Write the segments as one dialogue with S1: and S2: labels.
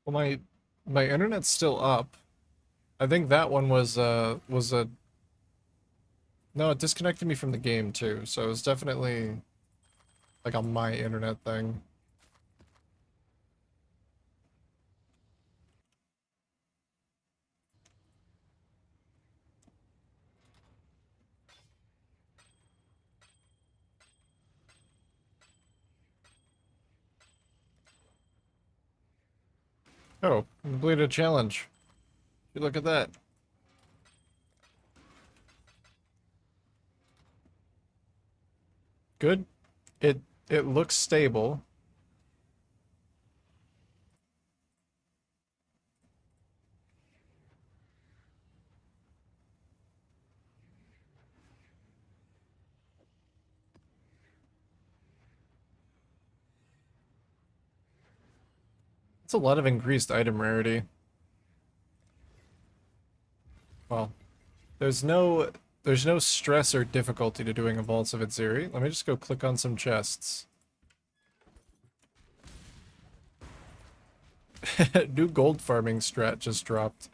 S1: Well, my internet's still up. I think that one was a no, it disconnected me from the game too, so it was definitely like a my internet thing. Oh, completed a challenge. You look at that. Good. It it looks stable. It's a lot of increased item rarity. Well, there's no there's no stress or difficulty to doing a Vaults of Itsiri. Let me just go click on some chests. New gold farming strat just dropped.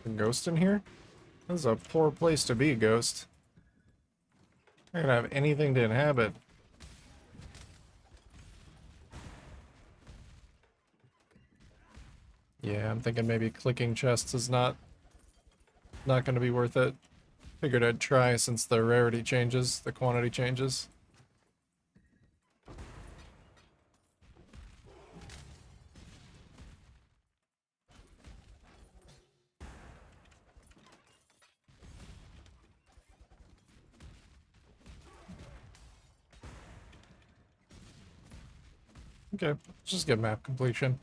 S1: A ghost in here? This is a poor place to be, ghost. I don't have anything to inhabit. Yeah, I'm thinking maybe clicking chests is not going to be worth it. Figured I'd try since the rarity changes, the quantity changes. Okay, just get map completion.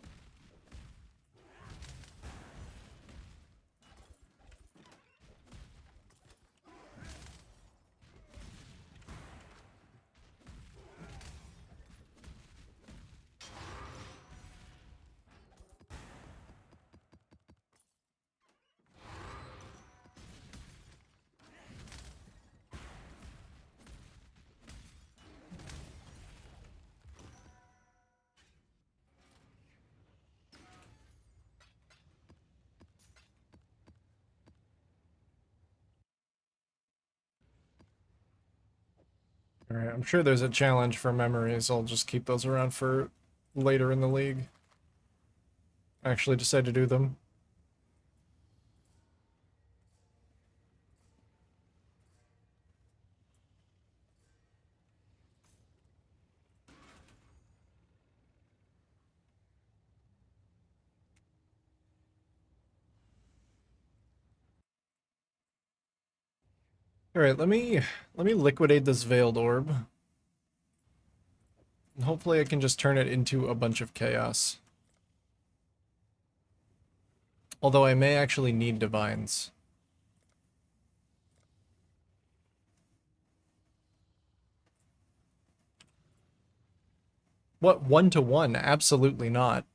S1: Alright, I'm sure there's a challenge for memories. I'll just keep those around for later in the league. Actually decide to do them. Alright, let me liquidate this veiled orb. And hopefully I can just turn it into a bunch of chaos. Although I may actually need divines. What, 1-to-1? Absolutely not.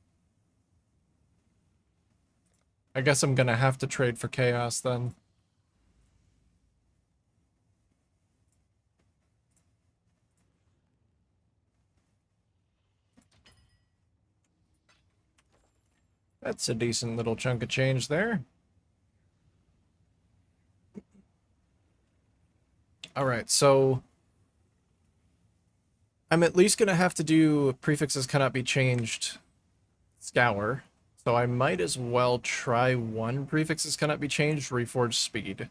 S1: I guess I'm gonna have to trade for chaos then. That's a decent little chunk of change there. Alright, so I'm at least gonna have to do prefixes cannot be changed scour. So I might as well try one prefixes cannot be changed reforged speed.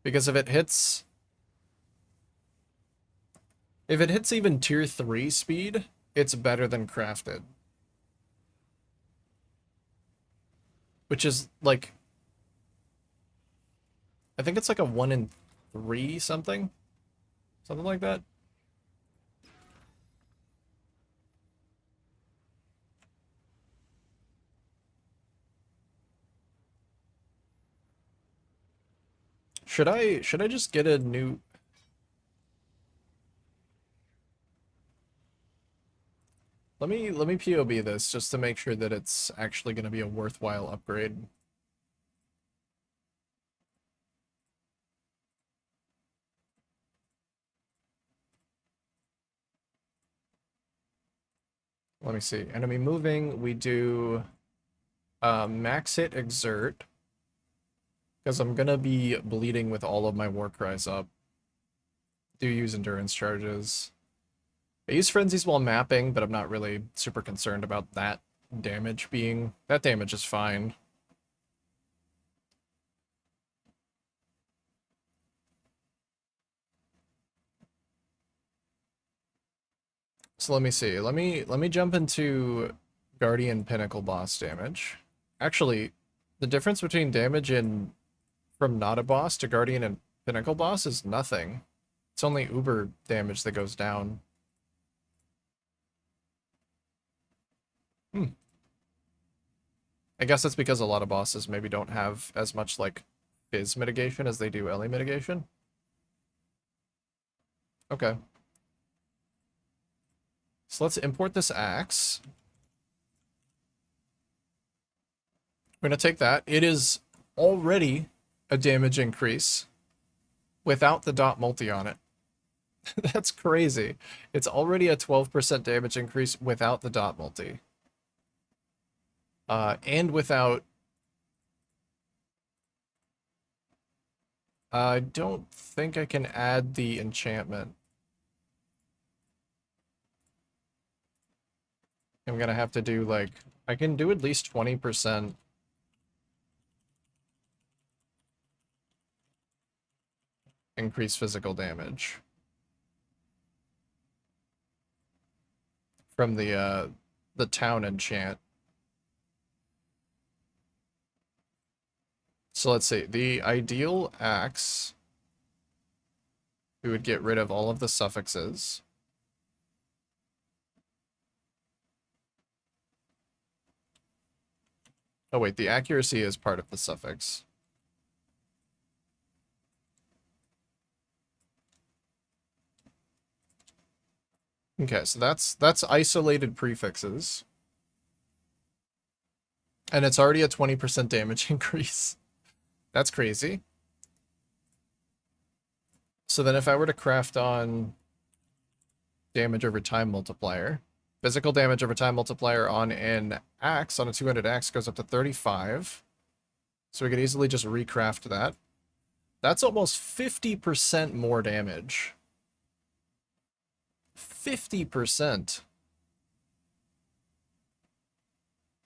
S1: Because if it hits even tier 3 speed, it's better than crafted. Which is like I think it's like a 1 in 3 something. Something like that. Should I just get a new... let me POB this just to make sure that it's actually going to be a worthwhile upgrade. Let me see. Enemy moving, we do max hit exert. Because I'm gonna be bleeding with all of my war cries up. Do use endurance charges. I use frenzies while mapping, but I'm not really super concerned about that damage being... that damage is fine. So let me see. Let me jump into Guardian Pinnacle boss damage. Actually, the difference between damage in from not a boss to Guardian and Pinnacle boss is nothing. It's only Uber damage that goes down. I guess that's because a lot of bosses maybe don't have as much, like, Fizz mitigation as they do Ellie mitigation. Okay. So let's import this axe. We're going to take that. It is already a damage increase without the dot multi on it. That's crazy. It's already a 12% damage increase without the dot multi. And without... I don't think I can add the enchantment. I'm gonna have to do, like... I can do at least 20% increase physical damage from the town enchant. So let's see, the ideal axe, we would get rid of all of the suffixes. Oh wait, the accuracy is part of the suffix. Okay, so that's isolated prefixes. And it's already a 20% damage increase. That's crazy. So then if I were to craft on damage over time multiplier, physical damage over time multiplier on an axe, on a 200 axe, goes up to 35. So we could easily just recraft that. That's almost 50% more damage. 50%.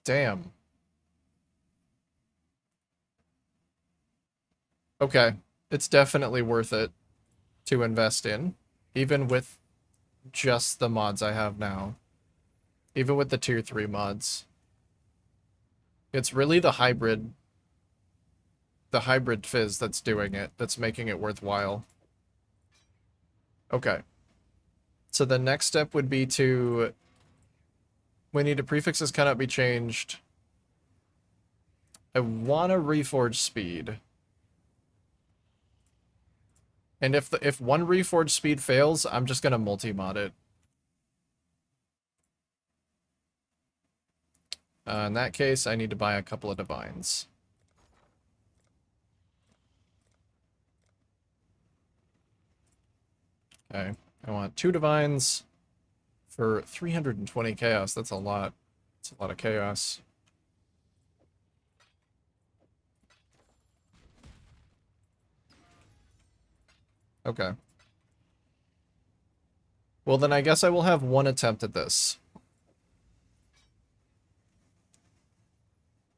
S1: Damn. Okay, it's definitely worth it to invest in, even with just the mods I have now. Even with the tier 3 mods. It's really the hybrid fizz that's doing it, that's making it worthwhile. Okay. So the next step would be to... we need a prefixes cannot be changed. I want to reforge speed. And if one reforge speed fails, I'm just gonna multi-mod it. In that case, I need to buy a couple of divines. Okay, I want 2 divines for 320 chaos. That's a lot. That's a lot of chaos. Okay. Well, then I guess I will have one attempt at this.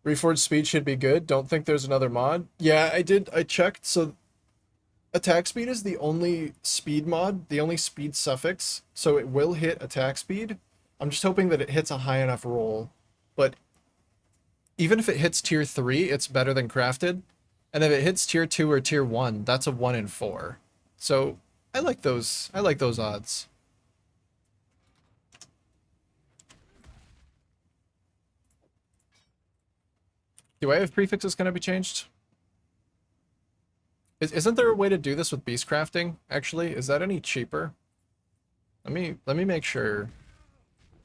S1: Reforged speed should be good. Don't think there's another mod. Yeah, I checked. So attack speed is the only speed mod, the only speed suffix. So it will hit attack speed. I'm just hoping that it hits a high enough roll. But even if it hits tier 3, it's better than crafted. And if it hits tier 2 or tier 1, that's a 1 in 4. So I like those odds. Do I have prefixes gonna be changed? Isn't there a way to do this with beast crafting, actually? Is that any cheaper? Let me make sure.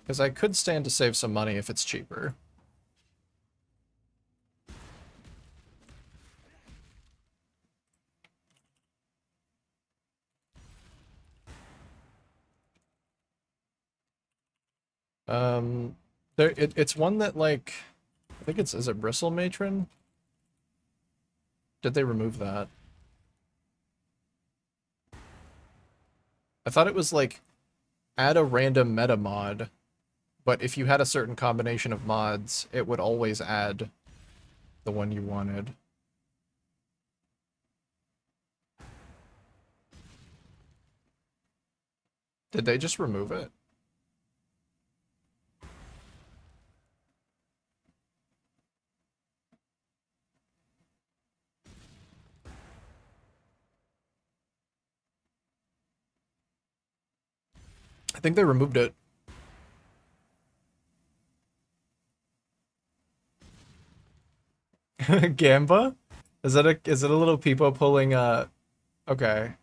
S1: Because I could stand to save some money if it's cheaper. Um, it's one that, like, I think is it Bristle Matron? Did they remove that? I thought it was like add a random meta mod, but if you had a certain combination of mods, it would always add the one you wanted. Did they just remove it? I think they removed it. Gamba? Is it a little peepo pulling okay.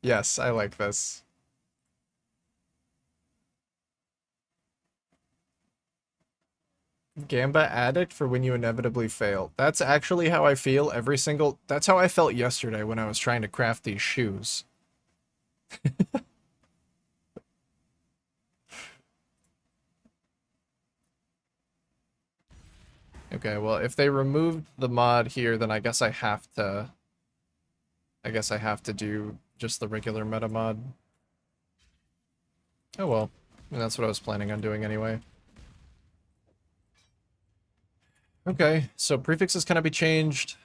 S1: Yes, I like this. Gamba addict for when you inevitably fail. That's actually how I feel that's how I felt yesterday when I was trying to craft these shoes. Okay, well, if they removed the mod here, then I guess I have to do just the regular meta mod. Oh well. I mean, that's what I was planning on doing anyway. Okay, so prefixes cannot be changed.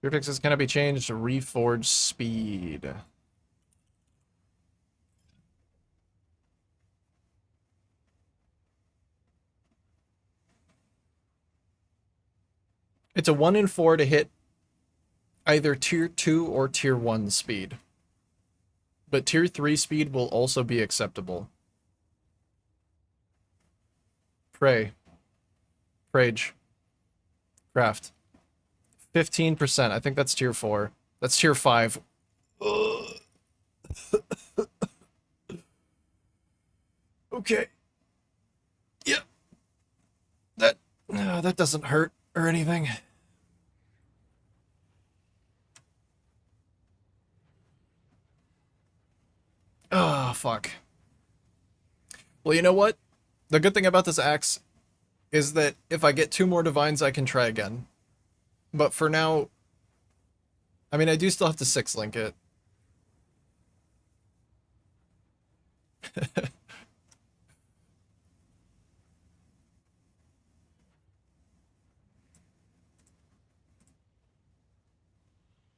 S1: Prefixes cannot be changed. Reforge speed. It's a 1 in 4 to hit either tier 2 or tier 1 speed. But tier 3 speed will also be acceptable. Pray. Prage. Craft. 15%. I think that's tier 4. That's tier 5. Okay. Yep. That doesn't hurt or anything. Oh, fuck. Well, you know what? The good thing about this axe is that if I get 2 more divines, I can try again. But for now, I mean, I do still have to 6-link it.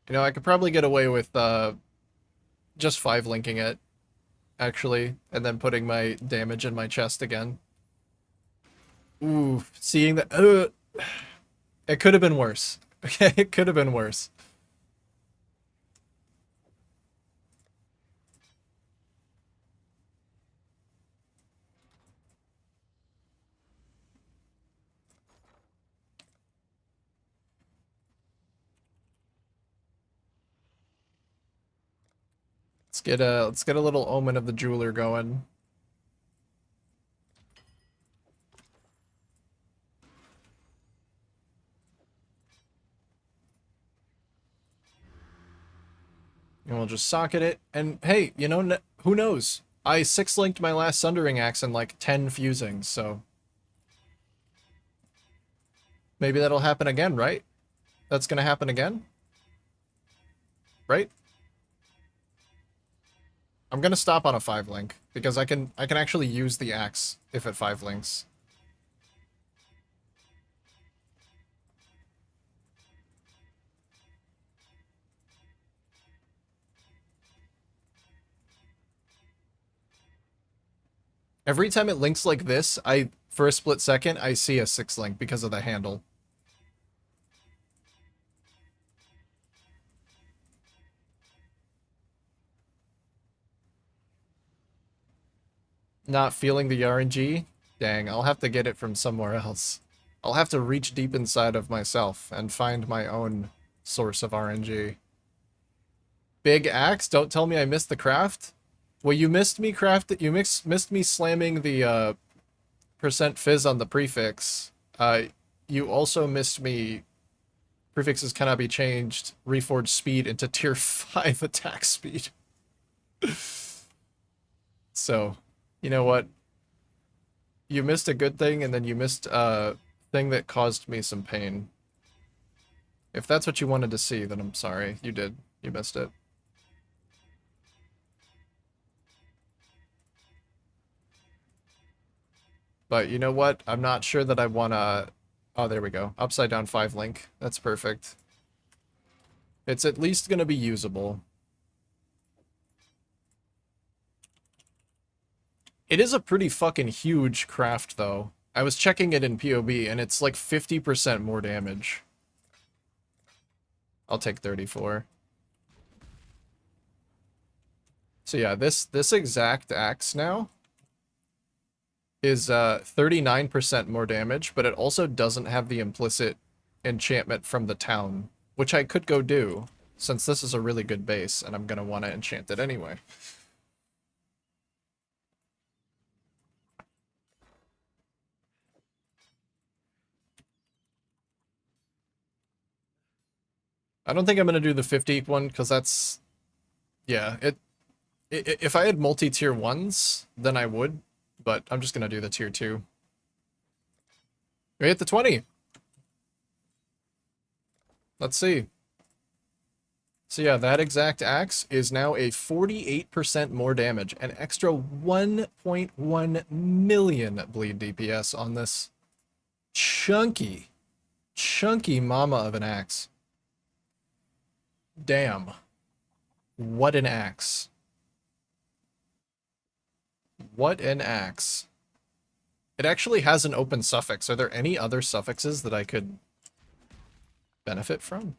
S1: You know, I could probably get away with just 5-linking it, actually, and then putting my damage in my chest again. Ooh, seeing that... it could have been worse. Okay, it could have been worse. Let's get a little Omen of the Jeweler going. And we'll just socket it. And hey, you know, who knows? I 6-linked my last Sundering Axe in like 10 fusings, so... maybe that'll happen again, right? That's gonna happen again? Right? I'm gonna stop on a 5-link, because I can actually use the axe if it 5-links. Every time it links like this, for a split second, I see a 6-link because of the handle. Not feeling the RNG? Dang, I'll have to get it from somewhere else. I'll have to reach deep inside of myself and find my own source of RNG. Big axe? Don't tell me I missed the craft? Well, you missed me missed me slamming the percent fizz on the prefix. You also missed me prefixes cannot be changed, reforged speed into tier 5 attack speed. So, you know what? You missed a good thing, and then you missed a thing that caused me some pain. If that's what you wanted to see, then I'm sorry. You did. You missed it. But you know what? I'm not sure that I want to... Oh, there we go. Upside down 5 link. That's perfect. It's at least going to be usable. It is a pretty fucking huge craft, though. I was checking it in POB, and it's like 50% more damage. I'll take 34. So yeah, this exact axe now is 39% more damage, but it also doesn't have the implicit enchantment from the town, which I could go do, since this is a really good base, and I'm gonna want to enchant it anyway. I don't think I'm gonna do the 50 one, because that's... Yeah, if I had multi-tier 1s, then I would, but I'm just gonna do the tier 2. We hit the 20! Let's see. So yeah, that exact axe is now a 48% more damage, an extra 1.1 million bleed DPS on this chunky mama of an axe. Damn. What an axe. What an axe. It actually has an open suffix. Are there any other suffixes that I could benefit from?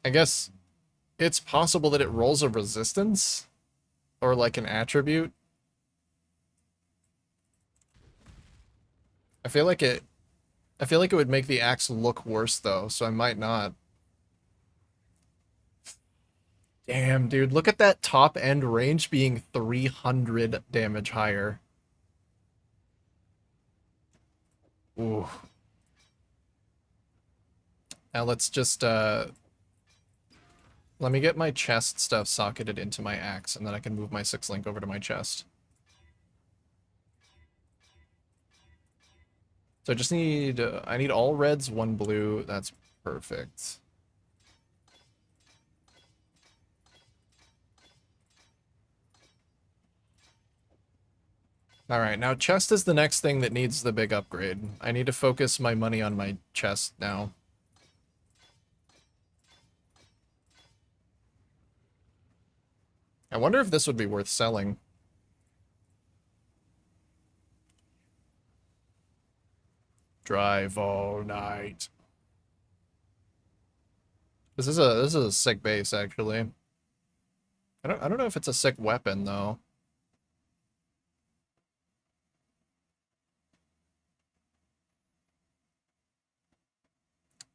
S1: I guess it's possible that it rolls a resistance or like an attribute. I feel like it would make the axe look worse though, so I might not. Damn, dude, look at that top end range being 300 damage higher. Ooh. Now let's just let me get my chest stuff socketed into my axe, and then I can move my 6 link over to my chest. So I just need, I need all reds, 1 blue. That's perfect. Alright, now chest is the next thing that needs the big upgrade. I need to focus my money on my chest now. I wonder if this would be worth selling. Drive all night. This is a sick base, actually. I don't know if it's a sick weapon though.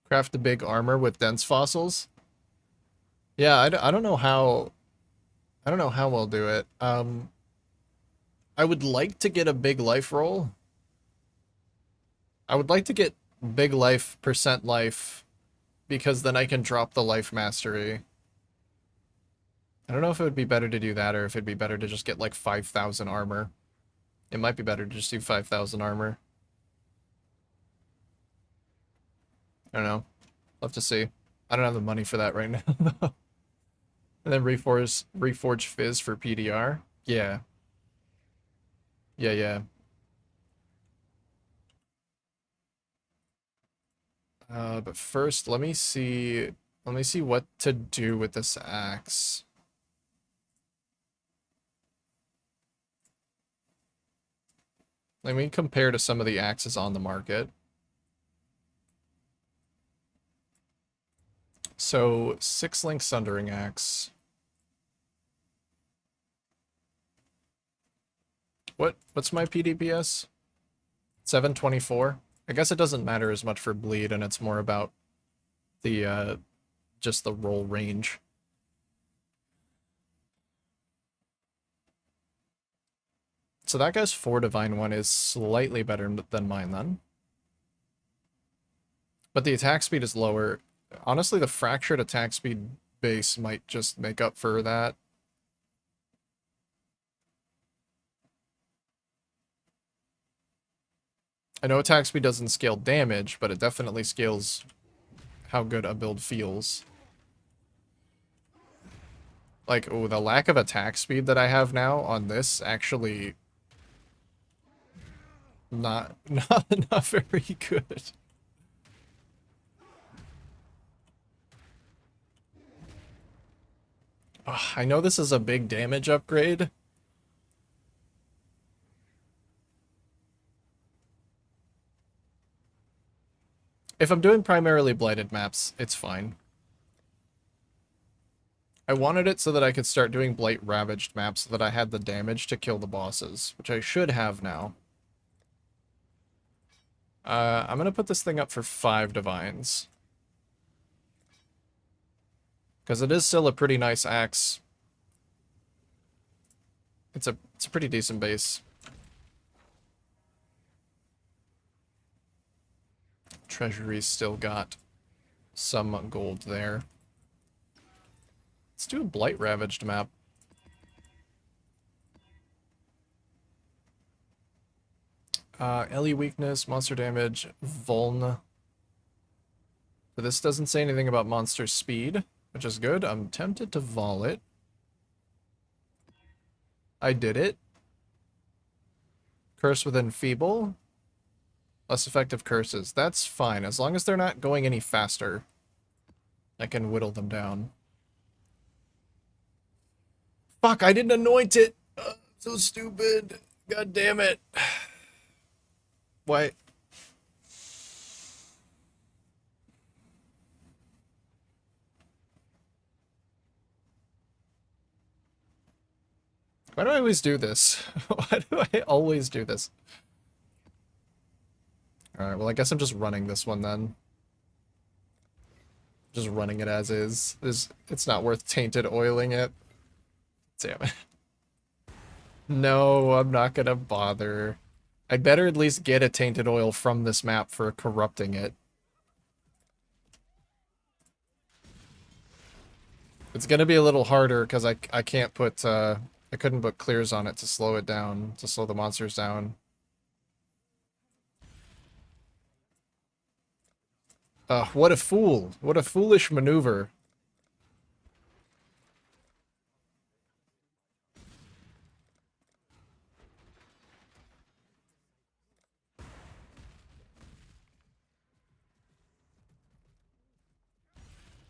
S1: Craft the big armor with dense fossils. Yeah, I don't know how. I don't know how we'll do it. I would like to get a big life roll. I would like to get big life, percent life, because then I can drop the life mastery. I don't know if it would be better to do that or if it'd be better to just get like 5,000 armor. It might be better to just do 5,000 armor. I don't know. I'll have to see. I don't have the money for that right now, though. And then reforge fizz for PDR. Yeah. Yeah. But first, let me see what to do with this axe. Let me compare to some of the axes on the market. So 6-link Sundering Axe. What's my PDPS? 724. I guess it doesn't matter as much for bleed, and it's more about the just the roll range. So that guy's 4 Divine 1 is slightly better than mine then. But the attack speed is lower. Honestly, the fractured attack speed base might just make up for that. I know attack speed doesn't scale damage, but it definitely scales how good a build feels. Like, oh, the lack of attack speed that I have now on this actually not very good. Ugh, I know this is a big damage upgrade. If I'm doing primarily blighted maps, it's fine. I wanted it so that I could start doing blight ravaged maps so that I had the damage to kill the bosses, which I should have now. I'm gonna put this thing up for 5 divines. Because it is still a pretty nice axe. It's a pretty decent base. Treasury's still got some gold there. Let's do a blight ravaged map. LE weakness, monster damage, vuln. But this doesn't say anything about monster speed, which is good. I'm tempted to vol it. I did it. Curse with enfeeble. Less effective curses. That's fine. As long as they're not going any faster, I can whittle them down. Fuck, I didn't anoint it! So stupid. God damn it. Why? Why do I always do this? Why do I always do this? Alright, well I guess I'm just running this one then. Just running it as is. It's not worth tainted oiling it. Damn it. No, I'm not gonna bother. I'd better at least get a tainted oil from this map for corrupting it. It's gonna be a little harder because I can't put I couldn't put clears on it to slow it down, to slow the monsters down. What a fool. What a foolish maneuver.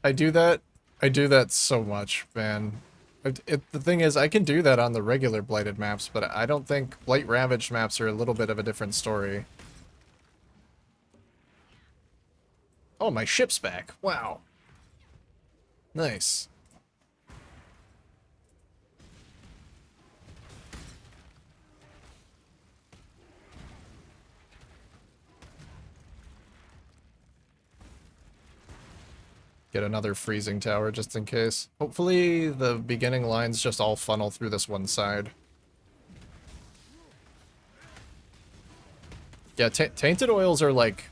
S1: I do that so much, man. The thing is, I can do that on the regular Blighted maps, but I don't think Blight Ravaged maps are a little bit of a different story. Oh, my ship's back. Wow. Nice. Get another freezing tower just in case. Hopefully the beginning lines just all funnel through this one side. Yeah, tainted oils are like...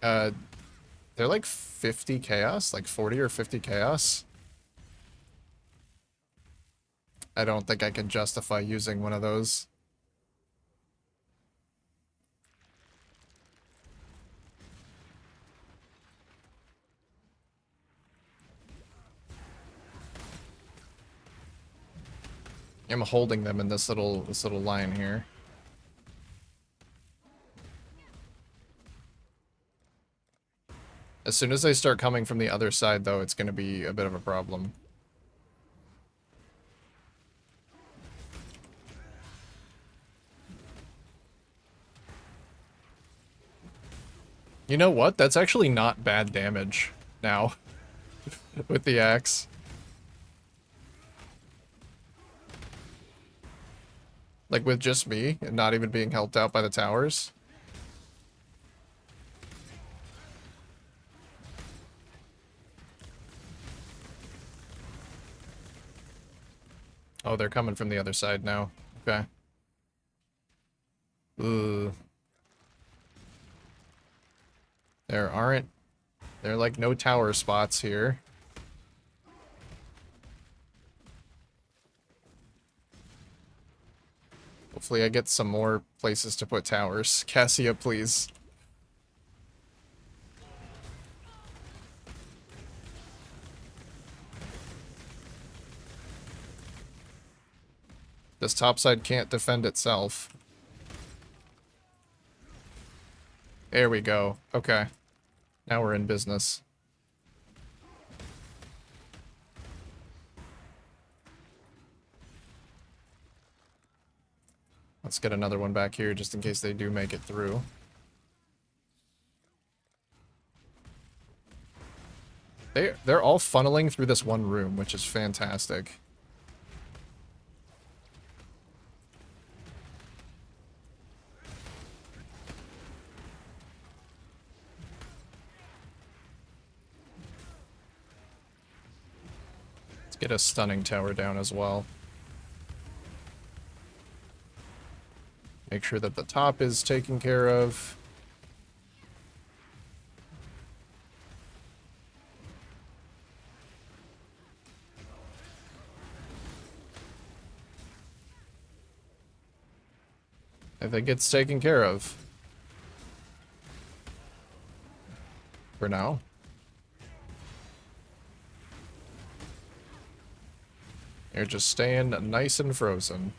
S1: they're like 50 chaos, like 40 or 50 chaos. I don't think I can justify using one of those. I'm holding them in this little line here. As soon as they start coming from the other side, though, it's going to be a bit of a problem. You know what? That's actually not bad damage now with the axe. Like with just me and not even being helped out by the towers. Oh, they're coming from the other side now. Okay. Ugh. There aren't... There are like no tower spots here. Hopefully I get some more places to put towers. Cassia, please. This topside can't defend itself. There we go. Okay. Now we're in business. Let's get another one back here just in case they do make it through. They're all funneling through this one room, which is fantastic. Let's get a stunning tower down as well. Make sure that the top is taken care of. I think it's taken care of. For now. You're just staying nice and frozen.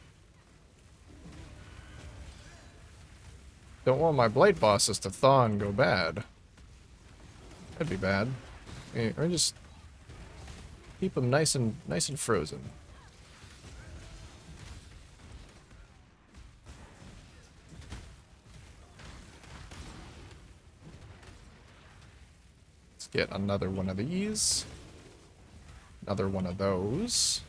S1: Don't want my blight bosses to thaw and go bad. That'd be bad. Or just keep them nice and frozen. Let's get another one of these. Another one of those.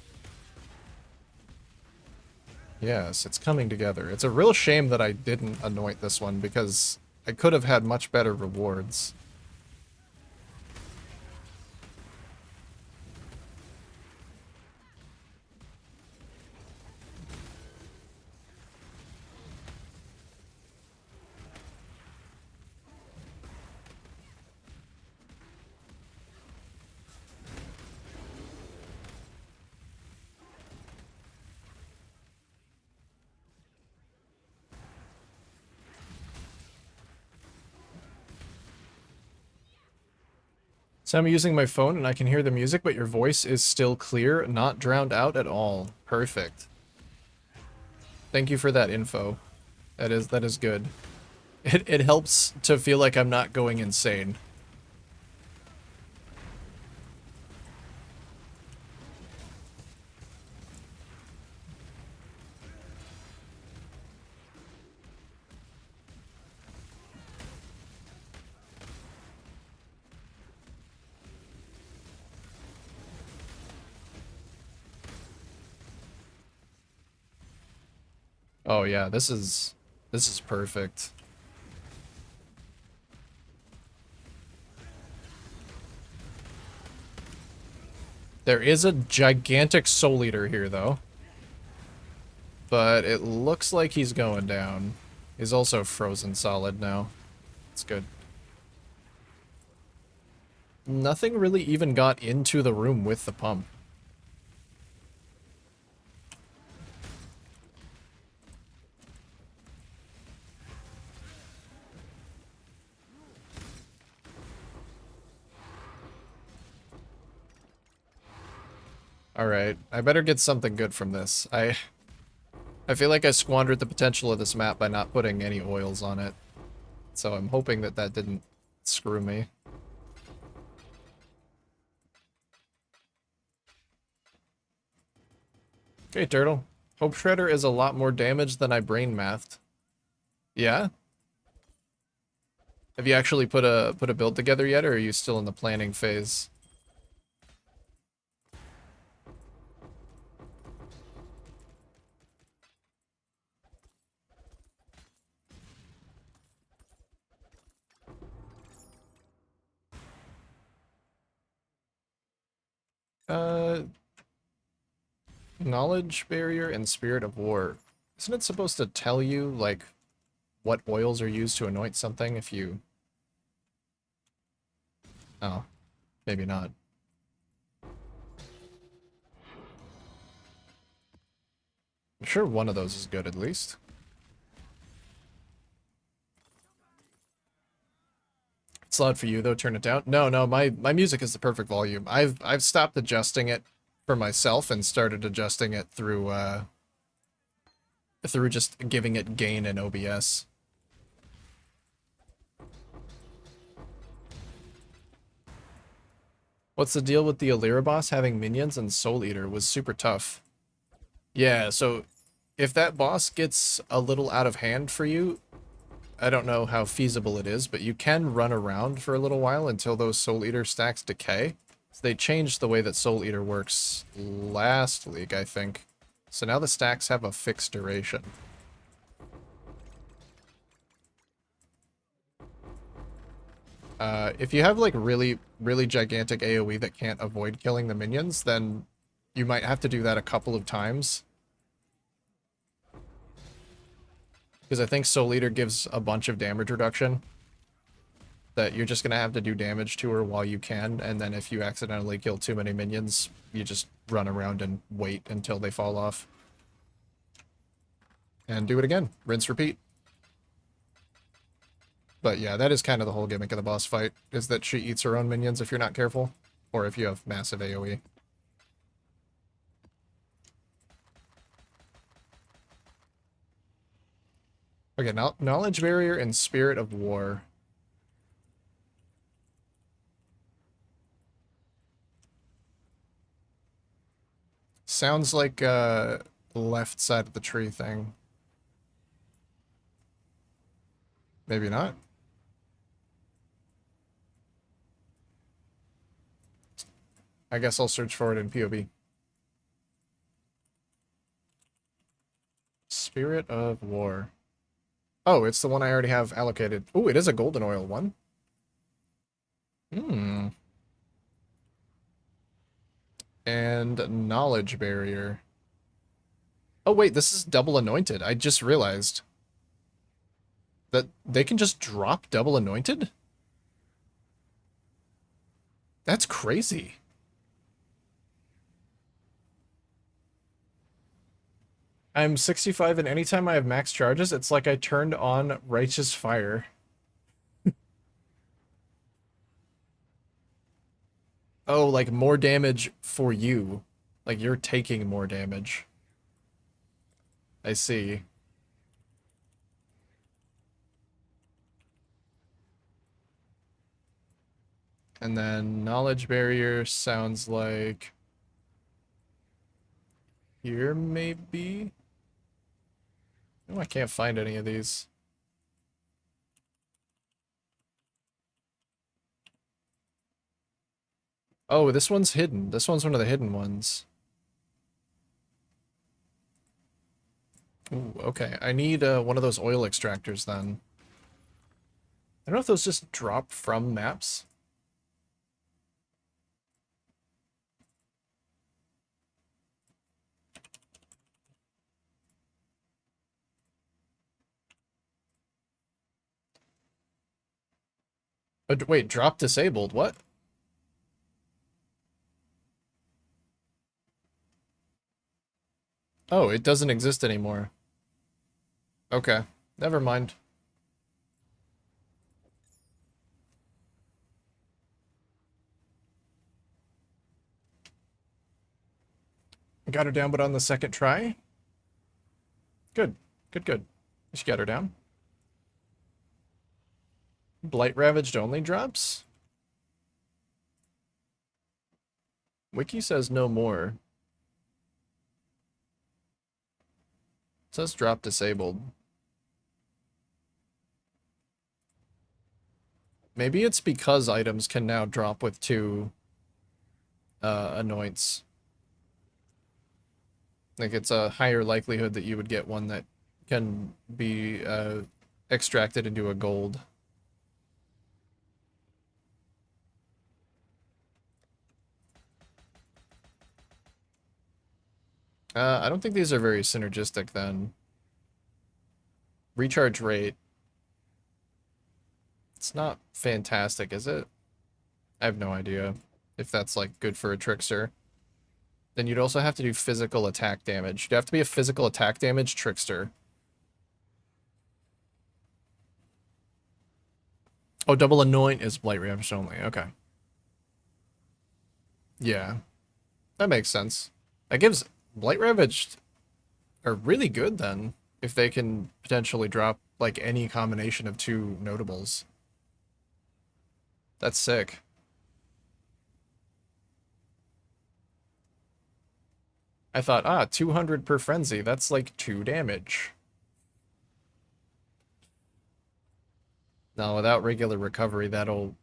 S1: Yes, it's coming together. It's a real shame that I didn't anoint this one because I could have had much better rewards. So I'm using my phone and I can hear the music, but your voice is still clear, not drowned out at all. Perfect. Thank you for that info. That is good. It helps to feel like I'm not going insane. Oh yeah, this is perfect. There is a gigantic Soul Eater here though. But it looks like he's going down. He's also frozen solid now. It's good. Nothing really even got into the room with the pump. Alright, I better get something good from this. I feel like I squandered the potential of this map by not putting any oils on it. So I'm hoping that that didn't screw me. Okay, Turtle. Hope Shredder is a lot more damage than I brain mathed. Yeah? Have you actually put a build together yet, or are you still in the planning phase? Uh, Knowledge barrier and spirit of war. Isn't it supposed to tell you, like, what oils are used to anoint something if you... Oh, maybe not. I'm sure one of those is good, at least. It's loud for you, though. Turn it down. No, no, my music is the perfect volume. I've stopped adjusting it for myself and started adjusting it through just giving it gain in OBS. What's the deal with the Alira boss having minions and Soul Eater was super tough. Yeah, so if that boss gets a little out of hand for you, I don't know how feasible it is, but you can run around for a little while until those Soul Eater stacks decay. So they changed the way that Soul Eater works last league, I think. So now the stacks have a fixed duration. If you have like really, really gigantic AoE that can't avoid killing the minions, then you might have to do that a couple of times. Because I think Soul Eater gives a bunch of damage reduction that you're just going to have to do damage to her while you can, and then if you accidentally kill too many minions, you just run around and wait until they fall off. And do it again. Rinse, repeat. But yeah, that is kind of the whole gimmick of the boss fight, is that she eats her own minions if you're not careful, or if you have massive AoE. Okay, now Knowledge Barrier and Spirit of War. Sounds like the left side of the tree thing. Maybe not. I guess I'll search for it in POB. Spirit of War. Oh, it's the one I already have allocated. Oh, it is a golden oil one. Hmm. And Knowledge Barrier. Oh, wait, this is double anointed. I just realized that they can just drop double anointed? That's crazy. I'm 65 and anytime I have max charges, it's like I turned on Righteous Fire. Oh, like more damage for you. Like you're taking more damage. I see. And then Knowledge Barrier sounds like... Here, maybe? Oh, I can't find any of these. Oh, this one's hidden. This one's one of the hidden ones. Ooh, okay. I need one of those oil extractors then. I don't know if those just drop from maps. Wait, drop disabled. What? Oh, it doesn't exist anymore. Okay. Never mind. I got her down, but on the second try? Good. Good, good. She got her down. Blight Ravaged only drops? Wiki says no more. It says drop disabled. Maybe it's because items can now drop with 2 anoints. Like, it's a higher likelihood that you would get one that can be extracted into a gold. I don't think these are very synergistic then. Recharge rate. It's not fantastic, is it? I have no idea if that's, like, good for a trickster. Then you'd also have to do physical attack damage. You'd have to be a physical attack damage trickster. Oh, double anoint is blight ravaged only. Okay. Yeah. That makes sense. That gives blight ravaged are really good then, if they can potentially drop, like, any combination of 2 notables. That's sick. I thought, 200 per frenzy, that's like 2 damage. No, without regular recovery, that'll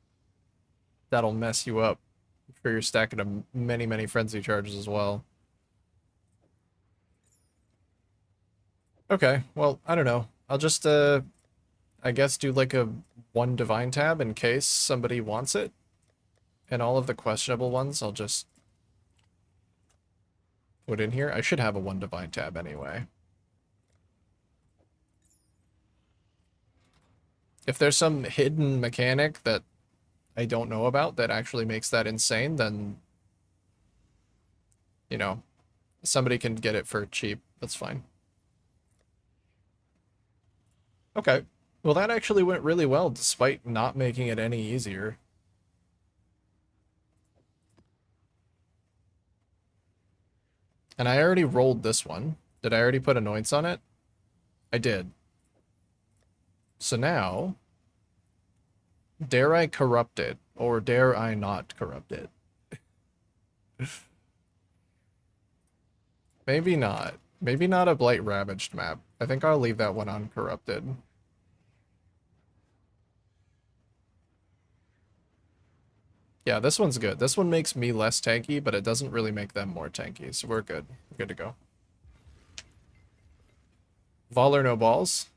S1: mess you up for your stacking of many, many frenzy charges as well. Okay, well, I don't know. I'll just, I guess do like a 1 divine tab in case somebody wants it. And all of the questionable ones I'll just put in here. I should have a 1 divine tab anyway. If there's some hidden mechanic that I don't know about that actually makes that insane, then, you know, somebody can get it for cheap. That's fine. Okay. Well, that actually went really well, despite not making it any easier. And I already rolled this one. Did I already put anoints on it? I did. So now, dare I corrupt it, or dare I not corrupt it? Maybe not. Maybe not a blight ravaged map. I think I'll leave that one uncorrupted. Yeah, this one's good. This one makes me less tanky, but it doesn't really make them more tanky, so we're good. We're good to go. Vol or no balls?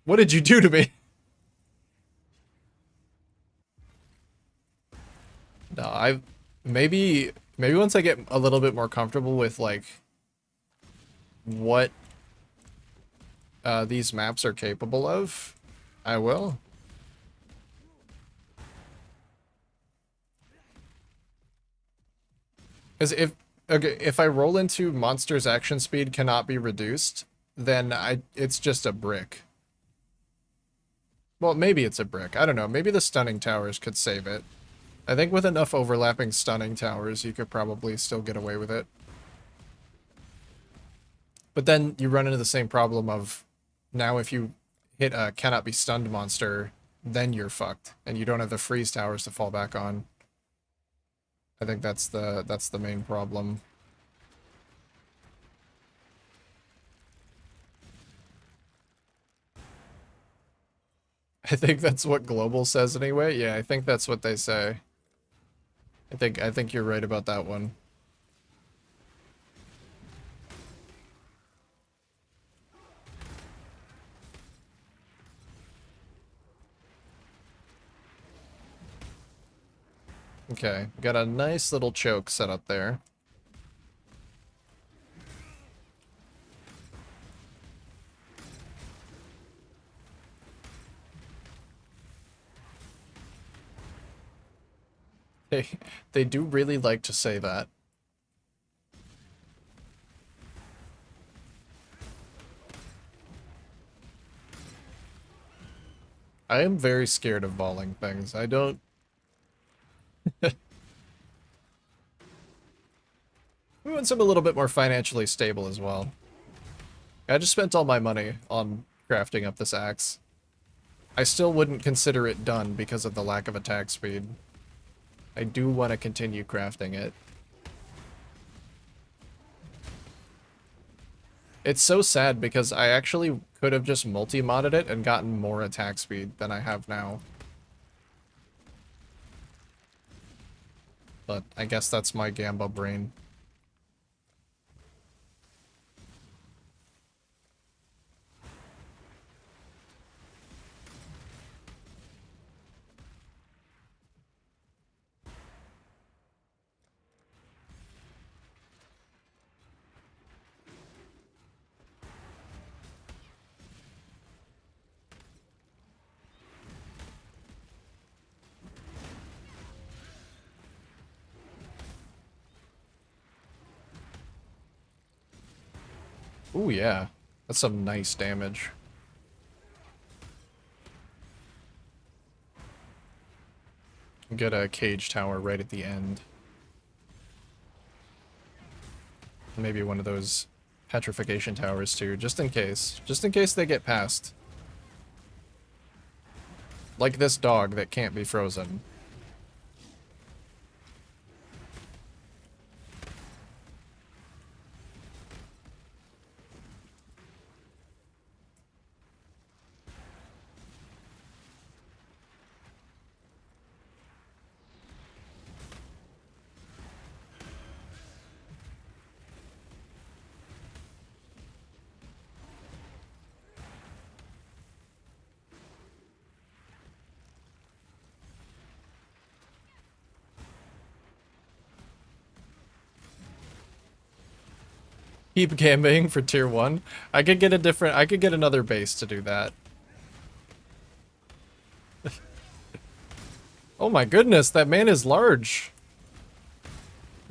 S1: What did you do to me? No, maybe once I get a little bit more comfortable with, like, what these maps are capable of, I will. Because if I roll into monster's action speed cannot be reduced, then it's just a brick. Well, maybe it's a brick. I don't know. Maybe the stunning towers could save it. I think with enough overlapping stunning towers, you could probably still get away with it. But then you run into the same problem of, now if you hit a cannot be stunned monster, then you're fucked, and you don't have the freeze towers to fall back on. I think that's the main problem. I think that's what Global says anyway. Yeah, I think that's what they say. I think you're right about that one. Okay, got a nice little choke set up there. They do really like to say that. I am very scared of voling things. I don't... We want some a little bit more financially stable as well. I just spent all my money on crafting up this axe. I still wouldn't consider it done because of the lack of attack speed. I do want to continue crafting it. It's so sad because I actually could have just multi-modded it and gotten more attack speed than I have now. but I guess that's my Gamba brain. Ooh, yeah. That's some nice damage. Get a cage tower right at the end. Maybe one of those petrification towers too, just in case. Just in case they get past. Like this dog that can't be frozen. Keep gambling for tier 1. I could get another base to do that. Oh my goodness, that man is large.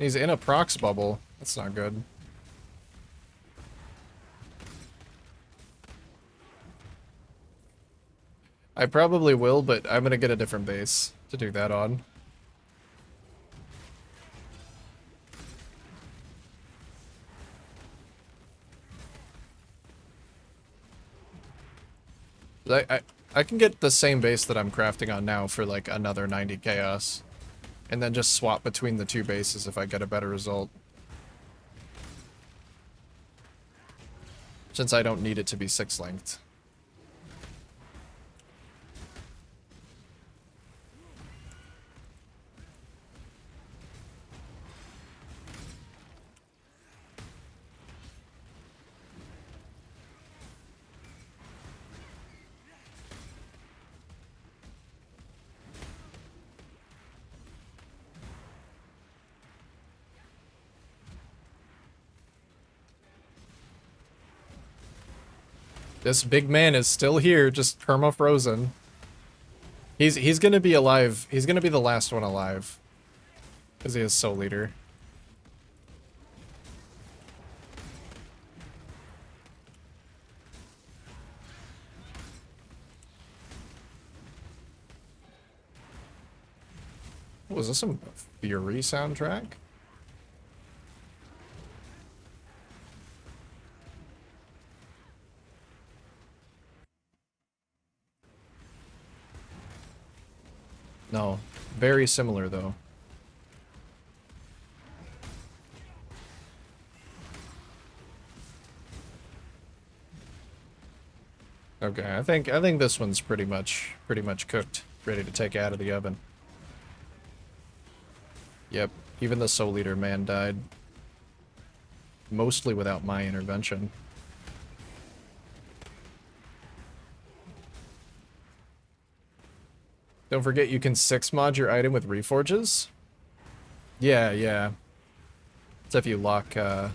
S1: He's in a prox bubble. That's not good. I probably will, but I'm gonna get a different base to do that on. I can get the same base that I'm crafting on now for like another 90 chaos. And then just swap between the two bases if I get a better result. Since I don't need it to be 6-linked. This big man is still here, just perma-frozen. He's gonna be alive. He's gonna be the last one alive. Because he is Soul Leader. Was this some Fury soundtrack? No. Very similar, though. Okay, I think this one's pretty much cooked, ready to take out of the oven. Yep, even the Soul Eater man died. Mostly without my intervention. Don't forget you can 6-mod your item with reforges. Yeah, yeah. It's if you lock, if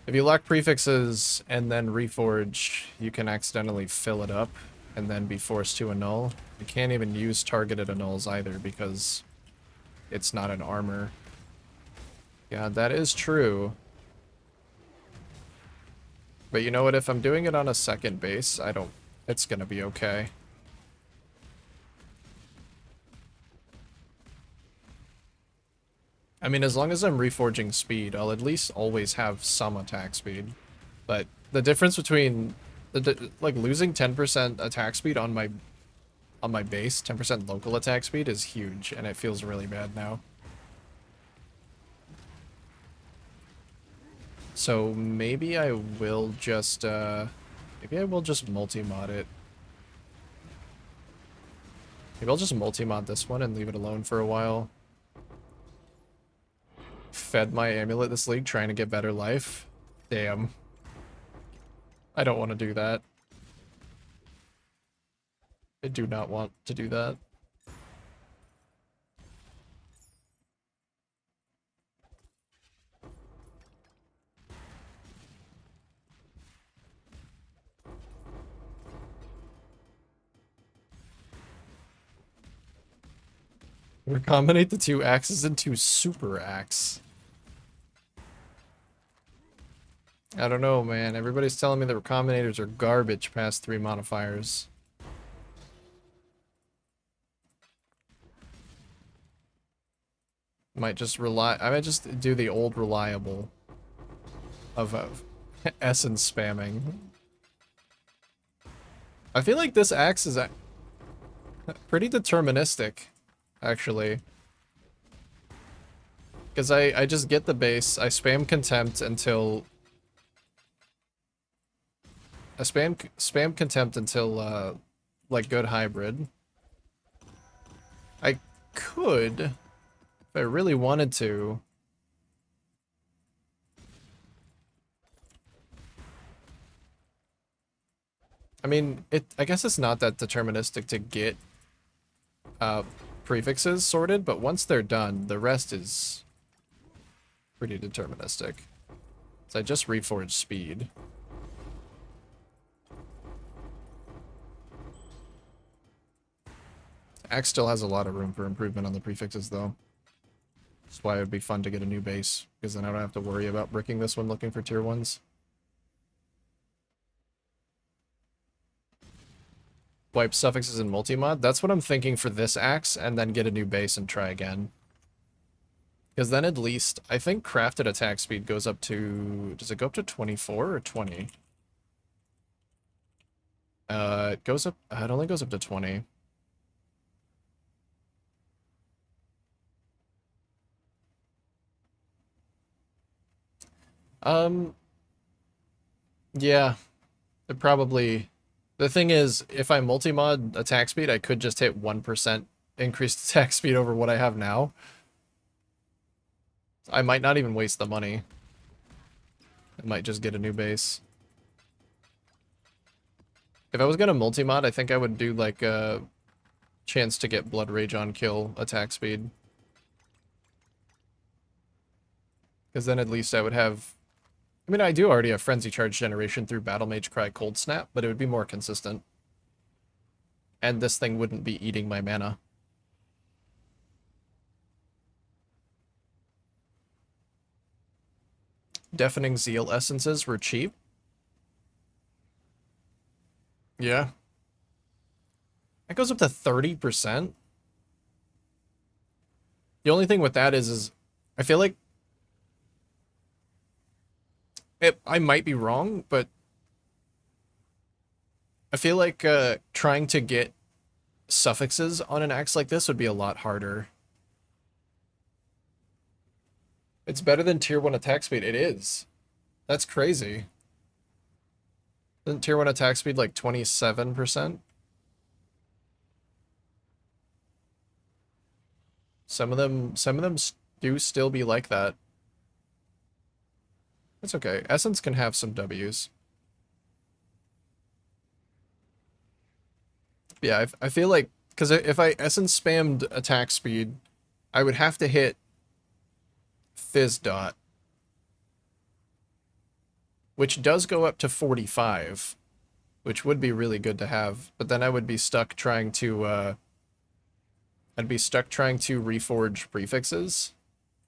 S1: you lock prefixes and then reforge, you can accidentally fill it up and then be forced to annul. You can't even use targeted annuls either because it's not an armor. Yeah, that is true. But you know what, if I'm doing it on a second base, it's gonna be okay. I mean, as long as I'm reforging speed, I'll at least always have some attack speed. But the difference between like losing 10% attack speed on my base, 10% local attack speed is huge, and it feels really bad now. So maybe I will just multi-mod it. Maybe I'll just multi-mod this one and leave it alone for a while. Fed my amulet this league trying to get better life. Damn. I don't want to do that. I do not want to do that. Recombinate the two axes into super axe. I don't know, man. Everybody's telling me the recombinators are garbage past 3 modifiers. I might just do the old reliable of essence spamming. I feel like this axe is pretty deterministic, actually. Because I just get the base, I spam contempt until... I spam contempt until, like, good hybrid. I could, if I really wanted to... I mean, I guess it's not that deterministic to get prefixes sorted, but once they're done, the rest is pretty deterministic. So I just reforged speed. Axe still has a lot of room for improvement on the prefixes, though. That's why it would be fun to get a new base, because then I don't have to worry about bricking this one looking for tier 1s. Wipe suffixes in multi-mod? That's what I'm thinking for this axe, and then get a new base and try again. Because then at least, I think crafted attack speed goes up to... Does it go up to 24 or 20? It goes up... It only goes up to 20. Yeah. It probably... The thing is, if I multi-mod attack speed, I could just hit 1% increased attack speed over what I have now. I might not even waste the money. I might just get a new base. If I was gonna multi-mod, I think I would do like a chance to get Blood Rage on kill attack speed. Because then at least I would have... I mean, I do already have Frenzy Charge generation through Battle Mage Cry Cold Snap, but it would be more consistent. And this thing wouldn't be eating my mana. Deafening Zeal essences were cheap. Yeah. That goes up to 30%. The only thing with that is I feel like I might be wrong, but I feel like trying to get suffixes on an axe like this would be a lot harder. It's better than tier 1 attack speed. It is. That's crazy. Isn't tier 1 attack speed like 27%? Some of them do still be like that. That's okay. Essence can have some W's. Yeah, I feel like, because if I Essence spammed attack speed, I would have to hit Fizz Dot, which does go up to 45, which would be really good to have, but then I would be stuck trying to, reforge prefixes,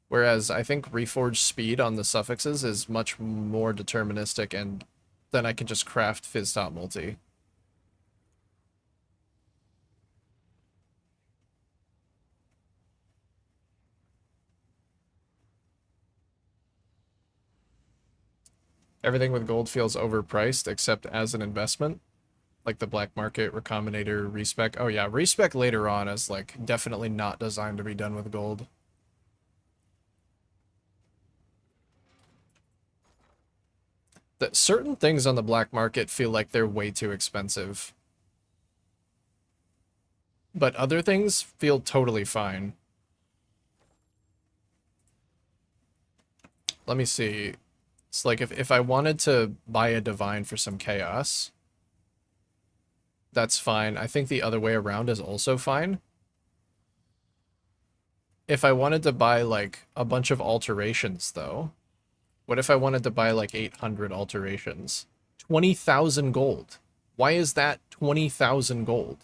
S1: whereas I think reforge speed on the suffixes is much more deterministic, and then I can just craft Fizz Dot multi. Everything with gold feels overpriced except as an investment. Like the black market, recombinator, respec. Oh yeah, respec later on is like definitely not designed to be done with gold. That certain things on the black market feel like they're way too expensive. But other things feel totally fine. Let me see. It's like if I wanted to buy a divine for some chaos, that's fine. I think the other way around is also fine. If I wanted to buy like a bunch of alterations though, what if I wanted to buy like 800 alterations? 20,000 gold. Why is that 20,000 gold?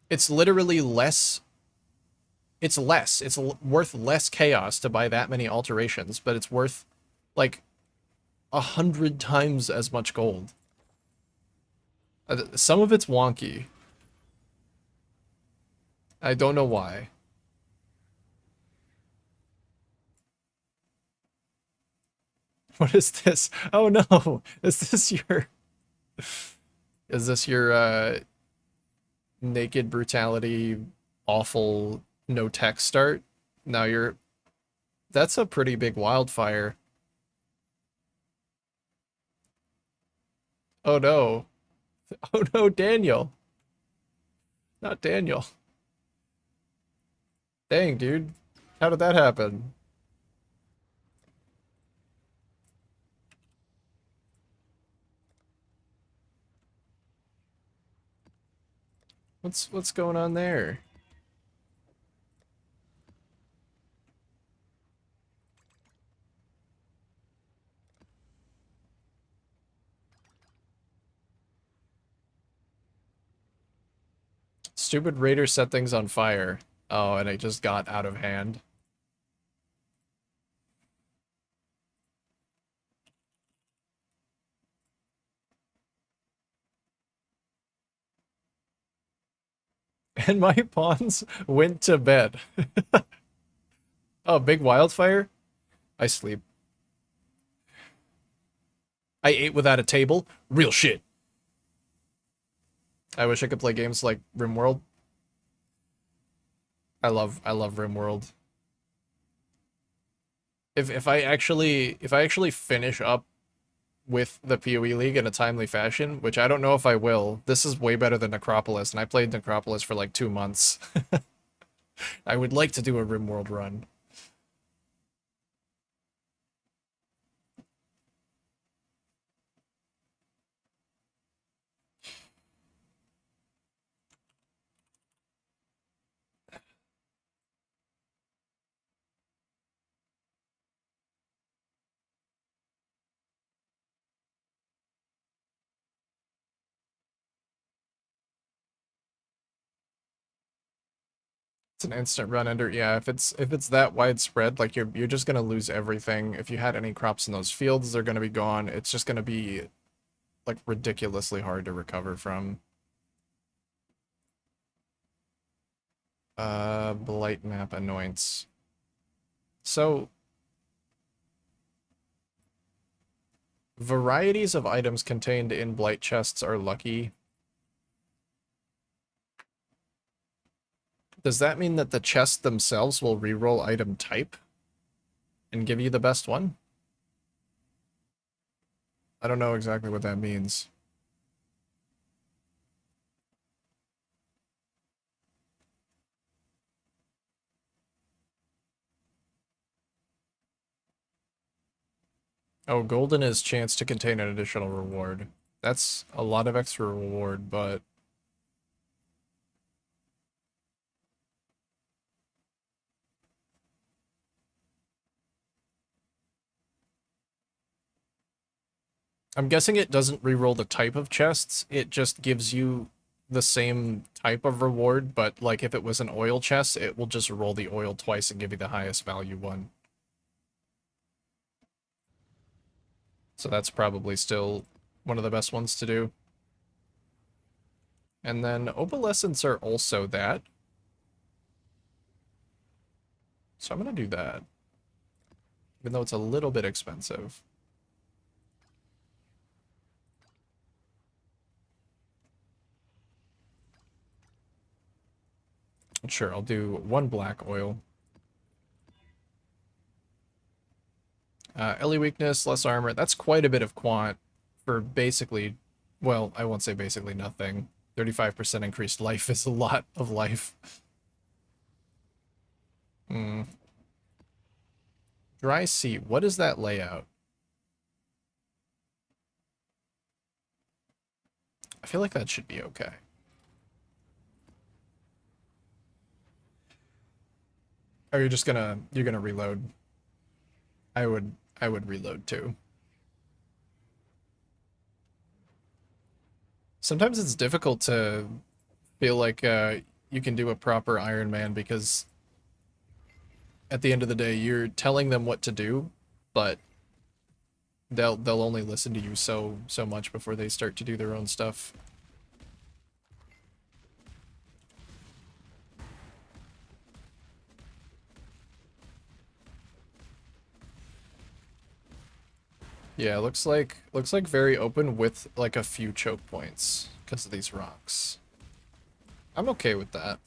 S1: It's literally less. It's less. It's worth less chaos to buy that many alterations, but it's worth like 100 times as much gold. Some of it's wonky. I don't know why. What is this? Oh no! Is this your naked brutality, awful, no tech start? Now you're. That's a pretty big wildfire. Oh no! Oh no, Daniel! Not Daniel. Dang, dude. How did that happen? What's going on there? Stupid raider set things on fire. Oh, and it just got out of hand. And my pawns went to bed. Oh, big wildfire? I sleep. I ate without a table? Real shit. I wish I could play games like RimWorld. I love RimWorld. If I actually finish up with the PoE League in a timely fashion, which I don't know if I will, this is way better than Necropolis, and I played Necropolis for like 2 months. I would like to do a RimWorld run. It's an instant run under. Yeah, if it's that widespread, like you're just gonna lose everything. If you had any crops in those fields, they're gonna be gone. It's just gonna be like ridiculously hard to recover from. Blight map annoyance. So varieties of items contained in blight chests are lucky. Does that mean that the chests themselves will reroll item type and give you the best one? I don't know exactly what that means. Oh, golden is chance to contain an additional reward. That's a lot of extra reward, but I'm guessing it doesn't reroll the type of chests. It just gives you the same type of reward, but like if it was an oil chest, it will just roll the oil twice and give you the highest value one. So that's probably still one of the best ones to do. And then opalescents are also that. So I'm gonna do that. Even though it's a little bit expensive. Sure, I'll do one black oil. Ellie weakness, less armor. That's quite a bit of quant for basically Well, I won't say basically nothing. 35% increased life is a lot of life. Hmm. Dry sea. What is that layout? I feel like that should be okay. Are you just gonna you're gonna reload? I would reload too. Sometimes it's difficult to feel like you can do a proper Iron Man because at the end of the day you're telling them what to do, but they'll only listen to you so much before they start to do their own stuff. Yeah, looks like very open with like a few choke points because of these rocks. I'm okay with that.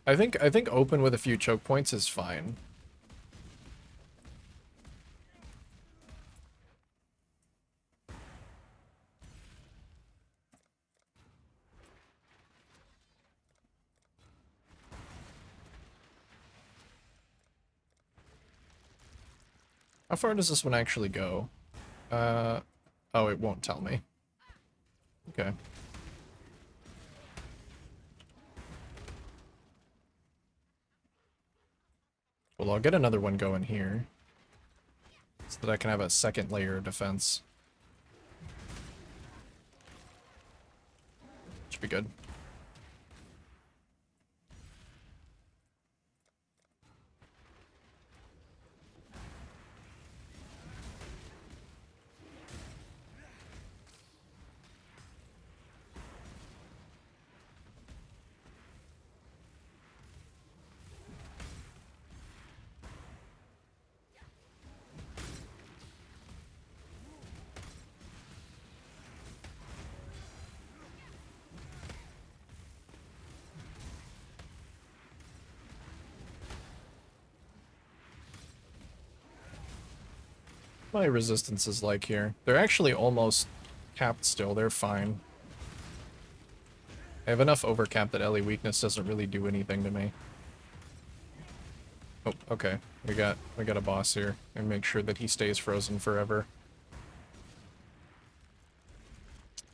S1: I think open with a few choke points is fine. How far does this one actually go? Uh, oh, it won't tell me. Okay. Well, I'll get another one going here so that I can have a second layer of defense. Should be good. My resistance is like here. They're actually almost capped still. They're fine. I have enough overcap that Ellie weakness doesn't really do anything to me. Oh, okay. We got a boss here. And make sure that he stays frozen forever.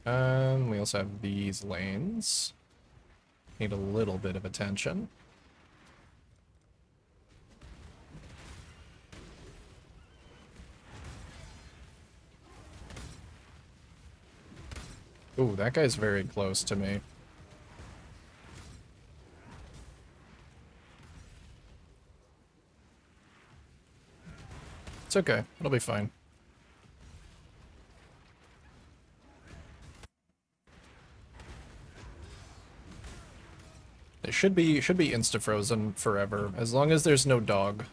S1: We also have these lanes. Need a little bit of attention. Ooh, that guy's very close to me. It's okay. It'll be fine. It should be insta-frozen forever, as long as there's no dog.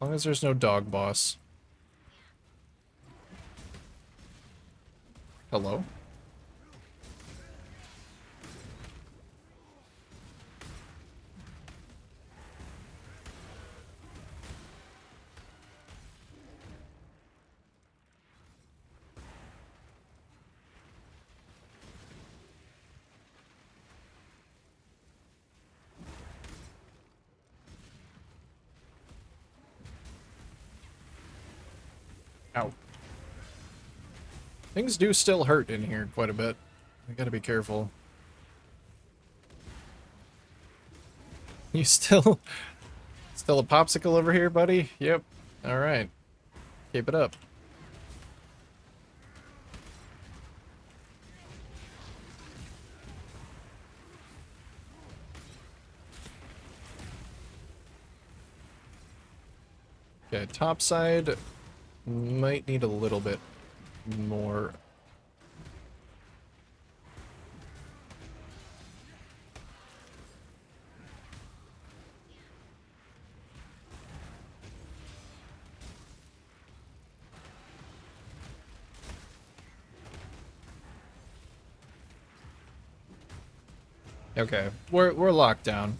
S1: As long as there's no dog boss. Hello? Ow. Things do still hurt in here quite a bit. I gotta be careful. You still a popsicle over here, buddy? Yep. Alright. Keep it up. Okay, top side might need a little bit more. Okay, we're locked down.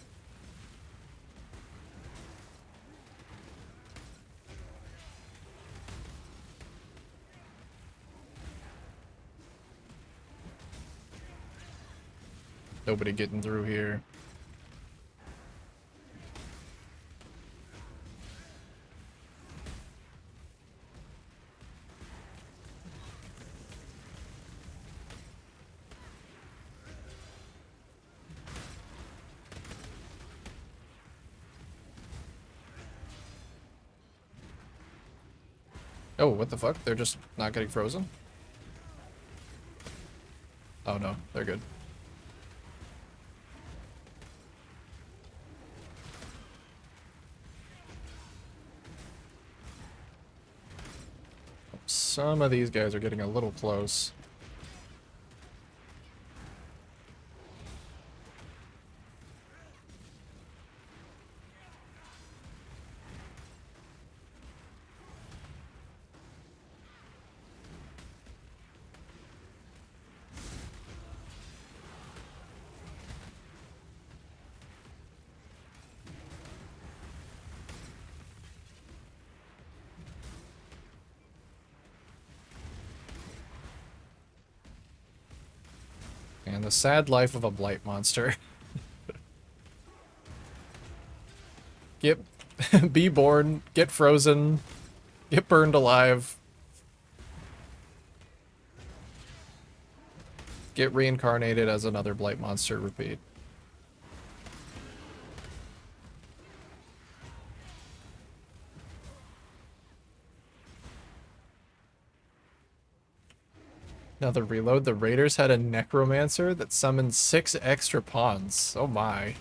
S1: Nobody getting through here. Oh, what the fuck? They're just not getting frozen? Oh no, they're good. Some of these guys are getting a little close. And the sad life of a blight monster. Get be born, get frozen, get burned alive, get reincarnated as another blight monster, repeat. Now the reload, the raiders had a necromancer that summoned 6 extra pawns. Oh my.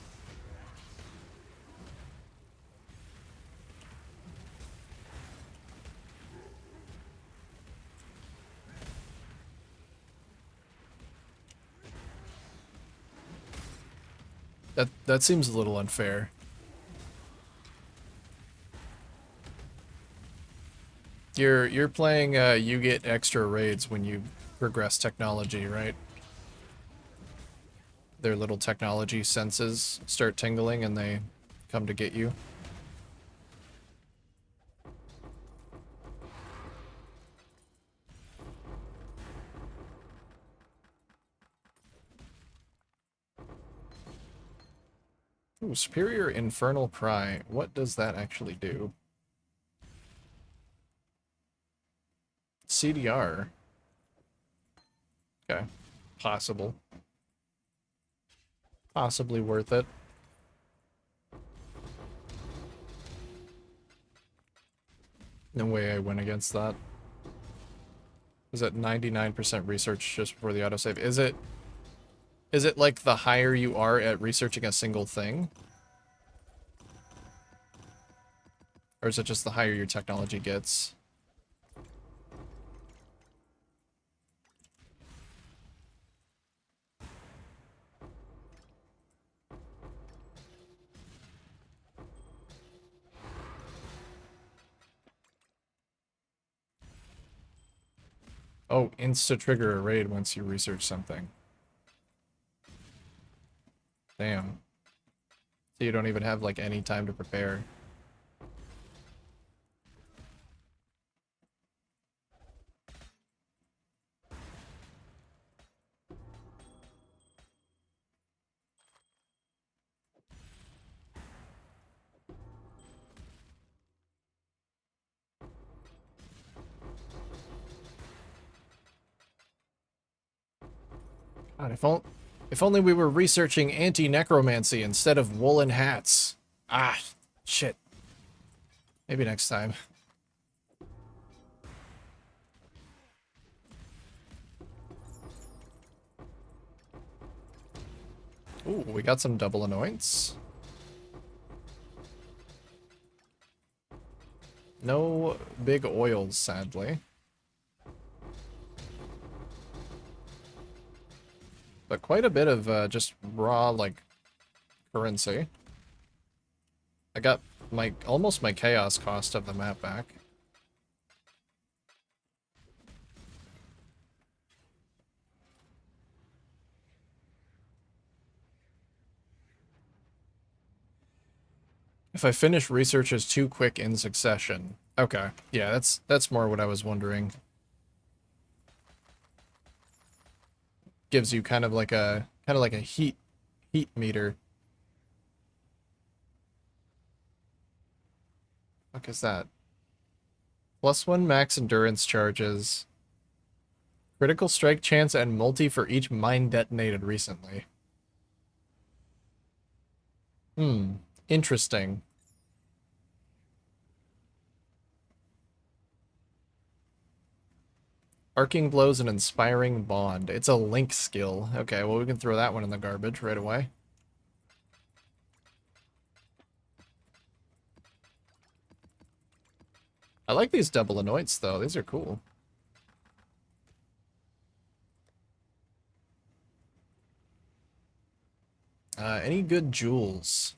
S1: That seems a little unfair. You're playing you get extra raids when you progress technology, right? Their little technology senses start tingling and they come to get you. Ooh, Superior Infernal Cry. What does that actually do? CDR. Okay. Possible. Possibly worth it. No way I win against that. Is it 99% research just before the autosave? Is it like the higher you are at researching a single thing? Or is it just the higher your technology gets? Oh, insta-trigger a raid once you research something. Damn. So you don't even have, like, any time to prepare. God, if only we were researching anti-necromancy instead of woolen hats. Ah, shit. Maybe next time. Ooh, we got some double annoyance. No big oils, sadly. But quite a bit of just raw, like, currency. I got almost my chaos cost of the map back. If I finish researches too quick in succession. Okay. Yeah, that's more what I was wondering. Gives you kind of like a heat meter. What is that? +1 max endurance charges. Critical strike chance and multi for each mine detonated recently. Hmm. Interesting. Arcing blows and inspiring bond. It's a link skill. Okay, well we can throw that one in the garbage right away. I like these double anoints though. These are cool. Any good jewels?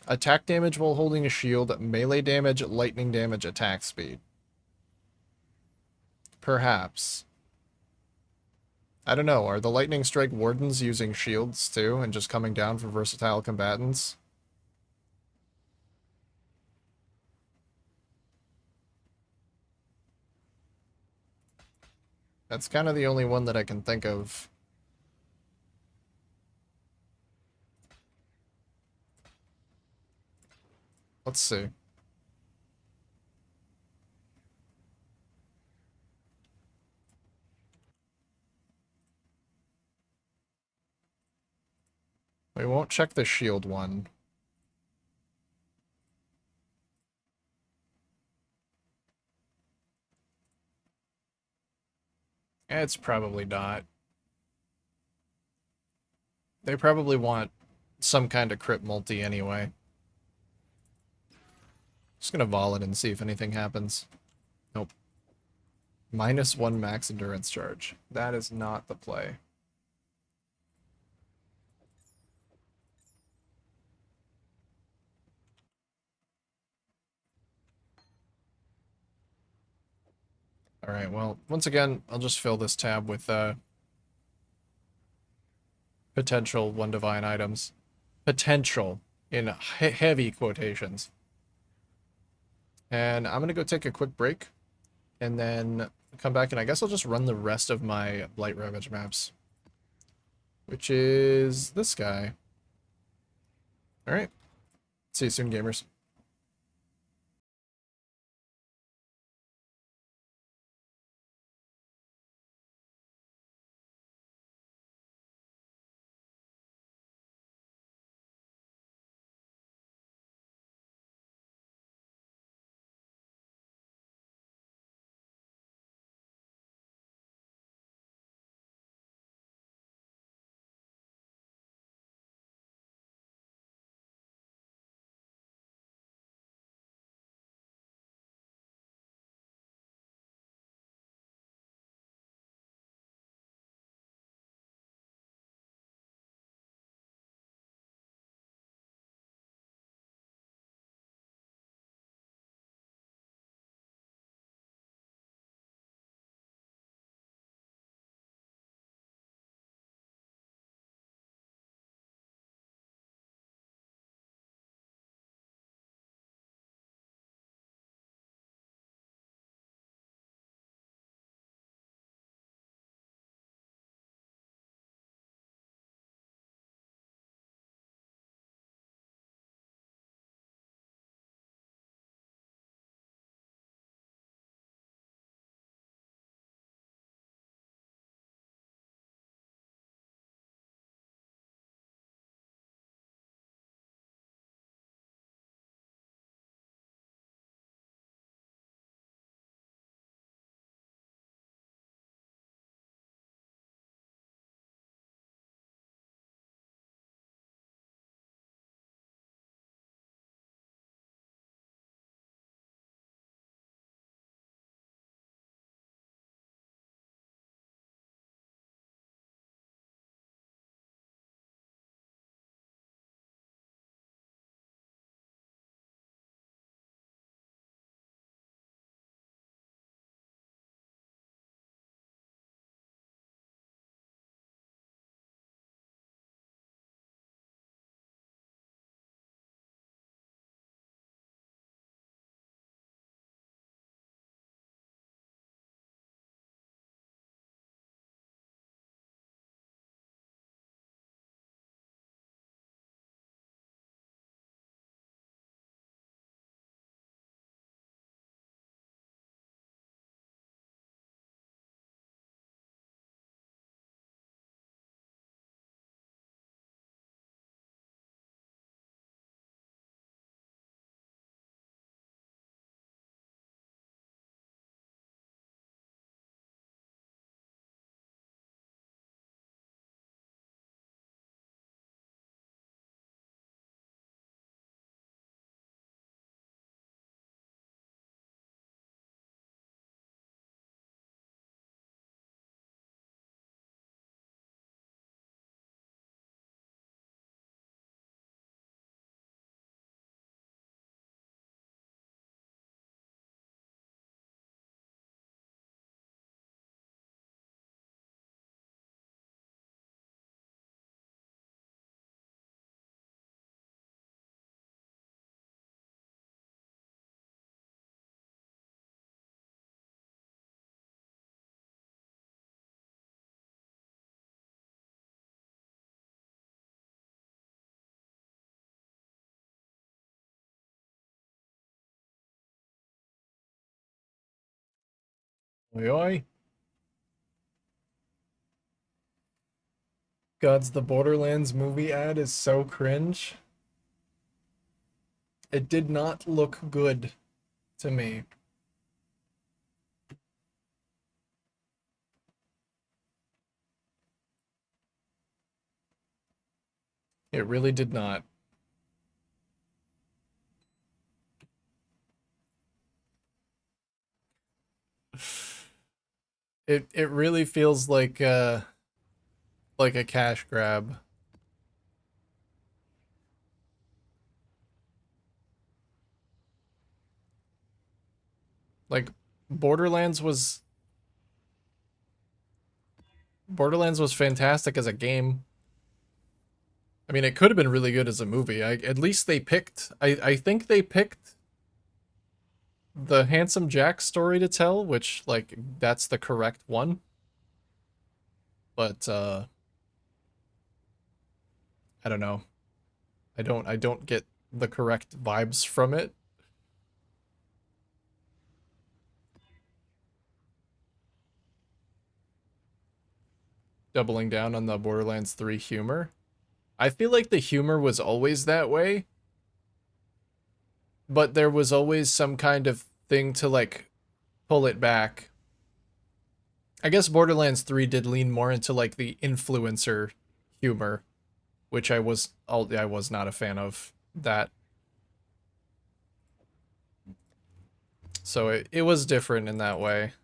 S1: Attack damage while holding a shield, melee damage, lightning damage, attack speed. Perhaps. I don't know, are the lightning strike wardens using shields too and just coming down for versatile combatants? That's kind of the only one that I can think of. Let's see. We won't check the shield one. It's probably not. They probably want some kind of crit multi anyway. Just gonna vol it and see if anything happens. Nope. -1 max endurance charge. That is not the play. Alright, well, once again, I'll just fill this tab with potential one divine items. Potential in heavy quotations. And I'm gonna go take a quick break and then come back, and I guess I'll just run the rest of my Blight Ravage maps. Which is this guy. Alright. See you soon, gamers. Oi, oi. God's the Borderlands movie ad is so cringe. It did not look good to me. It really did not. It really feels like a cash grab. Like Borderlands was Borderlands was fantastic as a game. I mean, it could have been really good as a movie. At least they picked I think they picked the Handsome Jack story to tell, which like that's the correct one. But I don't know. I don't get the correct vibes from it. Doubling down on the Borderlands 3 humor. I feel like the humor was always that way, but there was always some kind of thing to like pull it back. I guess Borderlands 3 did lean more into like the influencer humor, which I was not a fan of that. So it was different in that way.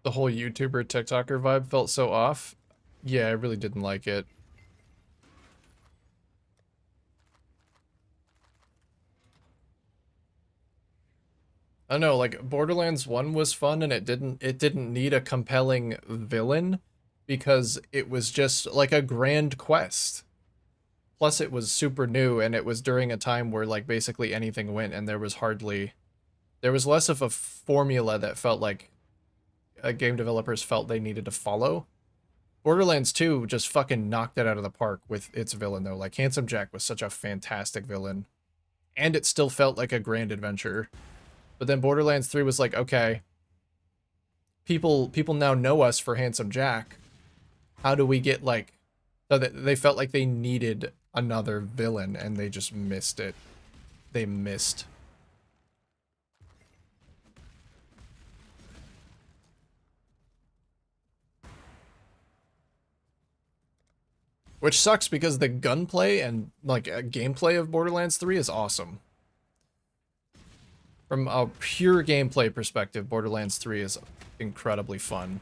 S1: The whole YouTuber TikToker vibe felt so off. Yeah, I really didn't like it. I don't know, like Borderlands 1 was fun and it didn't need a compelling villain because it was just like a grand quest. Plus it was super new and it was during a time where like basically anything went and there was less of a formula that felt like game developers felt they needed to follow. Borderlands 2 just fucking knocked it out of the park with its villain though. Like Handsome Jack was such a fantastic villain and it still felt like a grand adventure. But then Borderlands 3 was like, okay, people now know us for Handsome Jack. How do we get like so that they felt like they needed another villain and they just missed it. They missed. Which sucks because the gunplay and like gameplay of Borderlands 3 is awesome. From a pure gameplay perspective, Borderlands 3 is incredibly fun.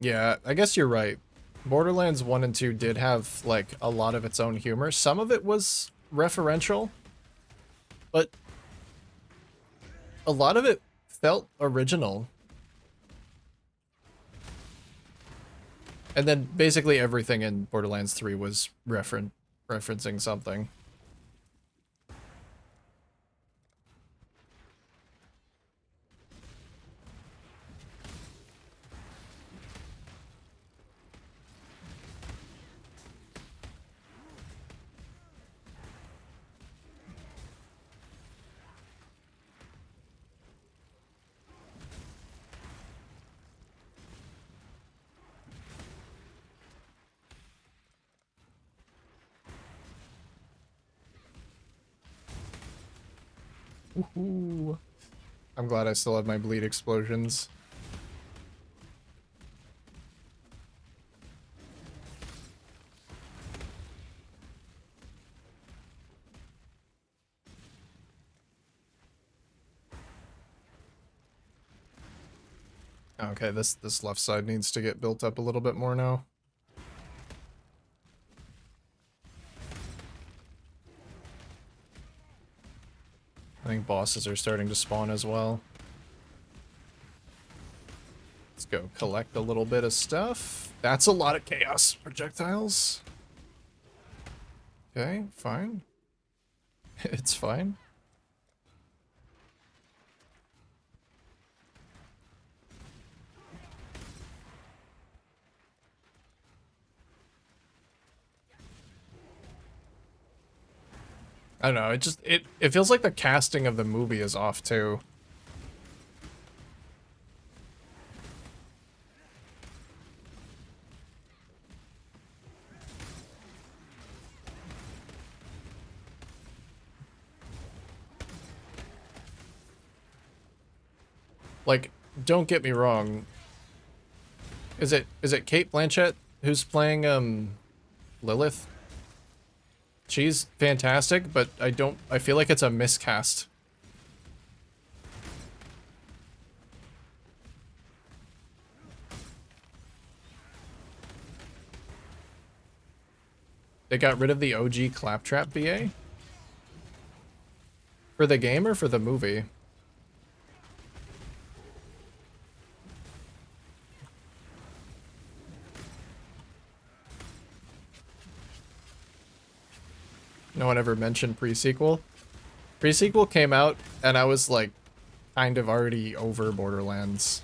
S1: Yeah, I guess you're right. Borderlands 1 and 2 did have like a lot of its own humor. Some of it was referential, but a lot of it felt original. And then basically everything in Borderlands 3 was referencing something. Ooh. I'm glad I still have my bleed explosions. Okay, this left side needs to get built up a little bit more now. I think bosses are starting to spawn as well. Let's go collect a little bit of stuff. That's a lot of chaos projectiles. Okay, fine. It's fine. I don't know, it feels like the casting of the movie is off too. Like, don't get me wrong. Is it Cate Blanchett who's playing Lilith? She's fantastic, but I feel like it's a miscast. They got rid of the OG Claptrap BA? For the game or for the movie? No one ever mentioned pre-sequel. Pre-sequel came out, and I was like, kind of already over Borderlands.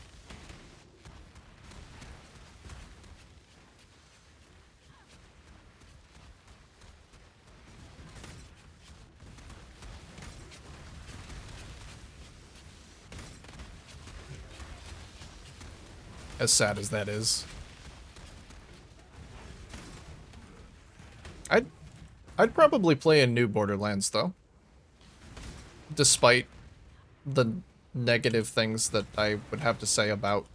S1: As sad as that is. I'd probably play a new Borderlands though. Despite the negative things that I would have to say about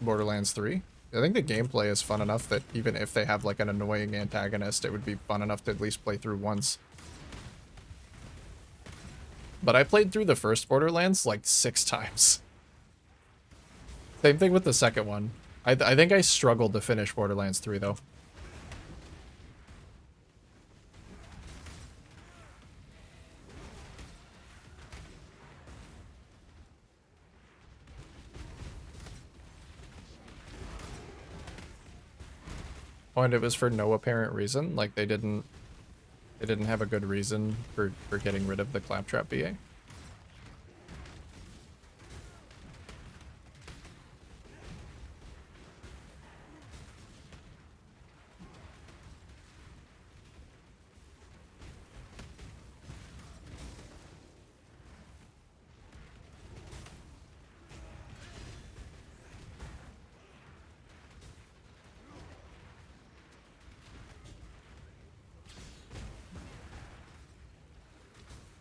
S1: Borderlands 3. I think the gameplay is fun enough that even if they have like an annoying antagonist, it would be fun enough to at least play through once. But I played through the first Borderlands like 6 times. Same thing with the second one. I think I struggled to finish Borderlands 3 though. Oh, and it was for no apparent reason? Like they didn't have a good reason for getting rid of the Claptrap BA?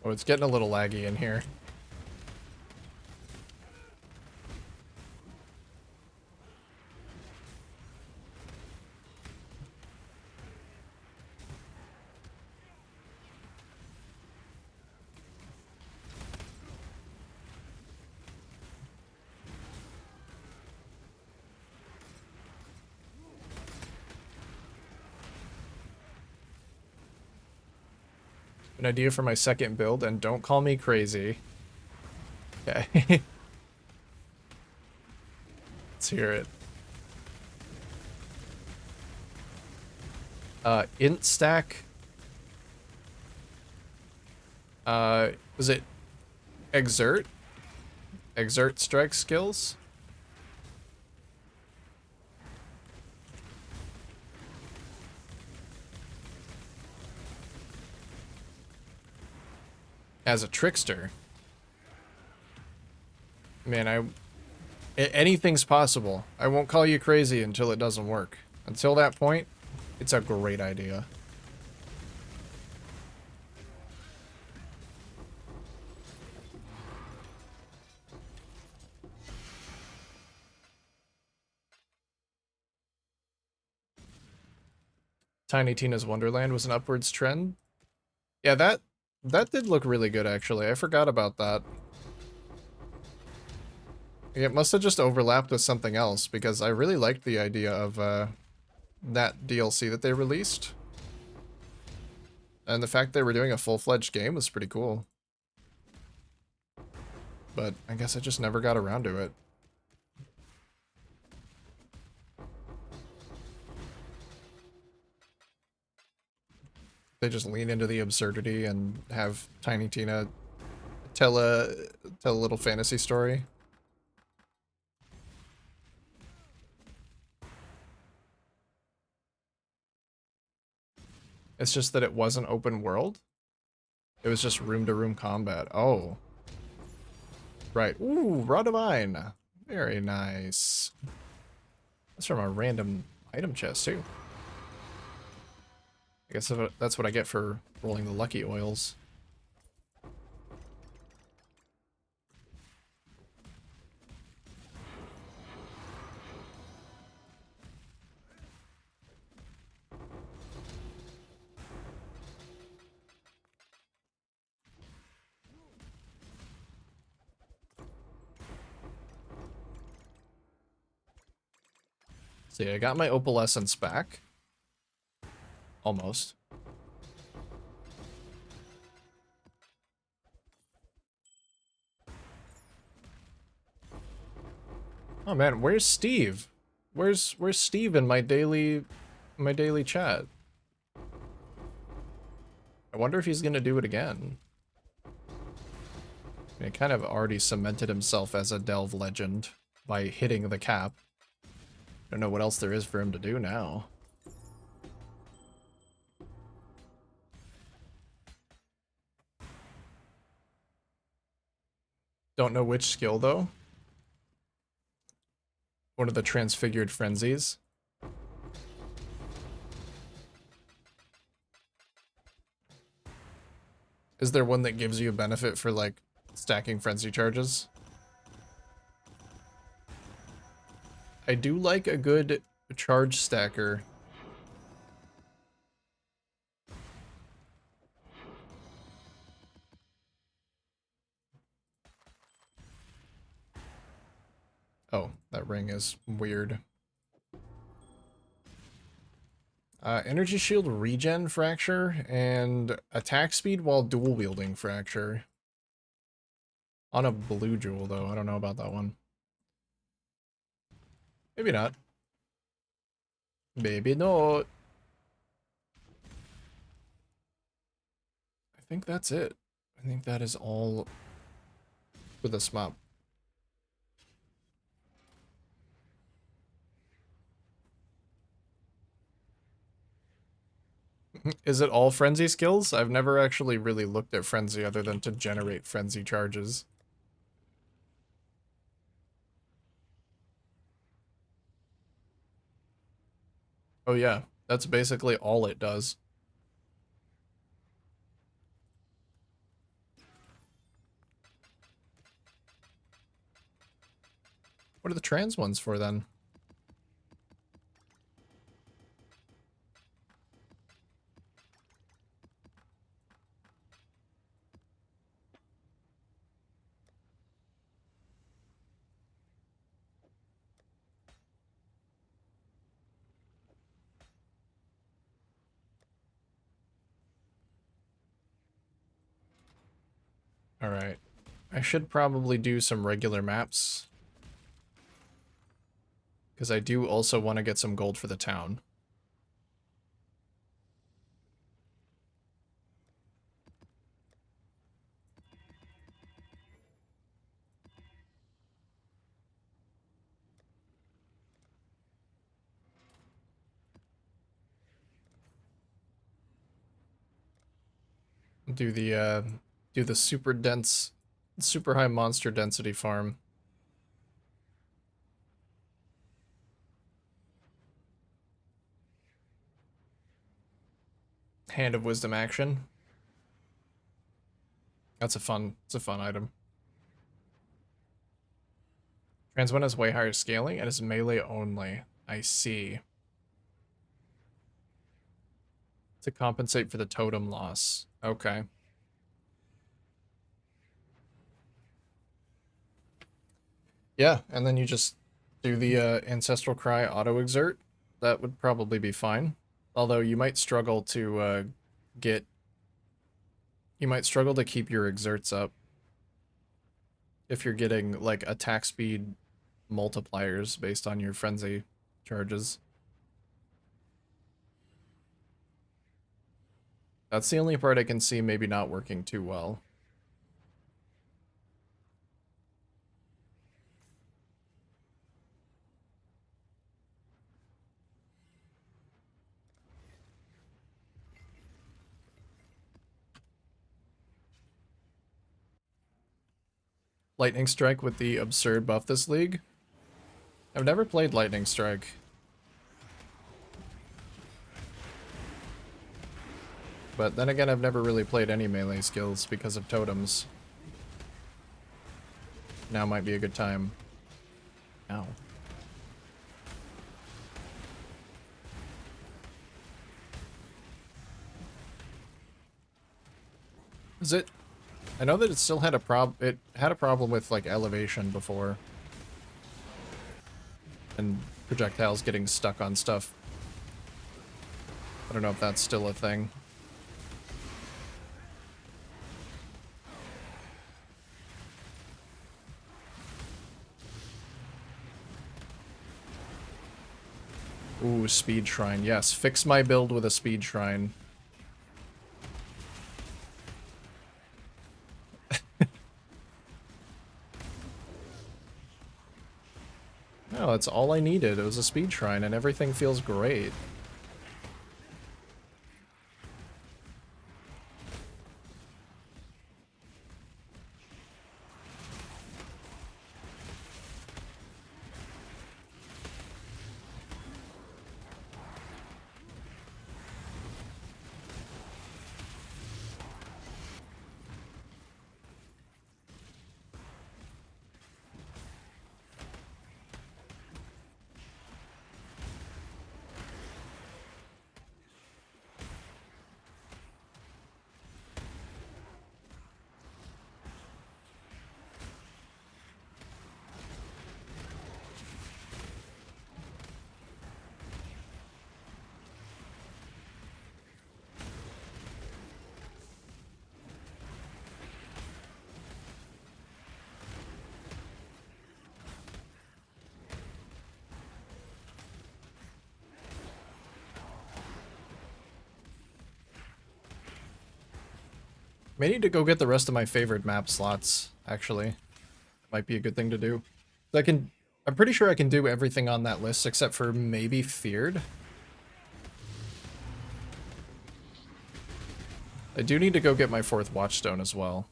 S1: Oh, it's getting a little laggy in here. An idea for my second build, and don't call me crazy. Okay. Let's hear it. Int stack. Was it exert? Exert strike skills? As a trickster. Man, anything's possible. I won't call you crazy until it doesn't work. Until that point, it's a great idea. Tiny Tina's Wonderland was an upwards trend. Yeah, that did look really good actually. I forgot about that. It must have just overlapped with something else because I really liked the idea of that DLC that they released. And the fact they were doing a full-fledged game was pretty cool. But I guess I just never got around to it. They just lean into the absurdity and have Tiny Tina tell a little fantasy story. It's just that it wasn't open world. It was just room-to-room combat. Oh. Right. Ooh, Rod of Mine. Very nice. That's from a random item chest, too. I guess that's what I get for rolling the lucky oils. See, I got my opalescence back. Almost. Oh man, where's Steve? Where's Steve in my daily chat? I wonder if he's gonna do it again. He kind of already cemented himself as a Delve legend by hitting the cap. Don't know what else there is for him to do now. Don't know which skill though. One of the transfigured frenzies. Is there one that gives you a benefit for like stacking frenzy charges? I do like a good charge stacker. Oh, that ring is weird. Energy shield regen fracture and attack speed while dual wielding fracture. On a blue jewel though, I don't know about that one. Maybe not. Maybe not. I think that's it. I think that is all for this map. Is it all frenzy skills? I've never actually really looked at frenzy other than to generate frenzy charges. Oh yeah, that's basically all it does. What are the trans ones for then? Alright. I should probably do some regular maps. Because I do also want to get some gold for the town. Do the super dense, super high monster density farm. Hand of Wisdom action. It's a fun item. Trans 1 has way higher scaling and is melee only. I see. To compensate for the totem loss. Okay. Yeah, and then you just do the Ancestral Cry auto-exert. That would probably be fine. Although you might struggle to get... You might struggle to keep your exerts up if you're getting, like, attack speed multipliers based on your frenzy charges. That's the only part I can see maybe not working too well. Lightning Strike with the absurd buff this league? I've never played Lightning Strike. But then again, I've never really played any melee skills because of totems. Now might be a good time. Ow. Is it? I know that it still had a it had a problem with, like, elevation before. And projectiles getting stuck on stuff. I don't know if that's still a thing. Ooh, Speed Shrine. Yes, fix my build with a Speed Shrine. No, that's all I needed. It was a Speed Shrine, and everything feels great. May need to go get the rest of my favorite map slots, actually. Might be a good thing to do. I'm pretty sure I can do everything on that list except for maybe Feared. I do need to go get my 4th Watchstone as well.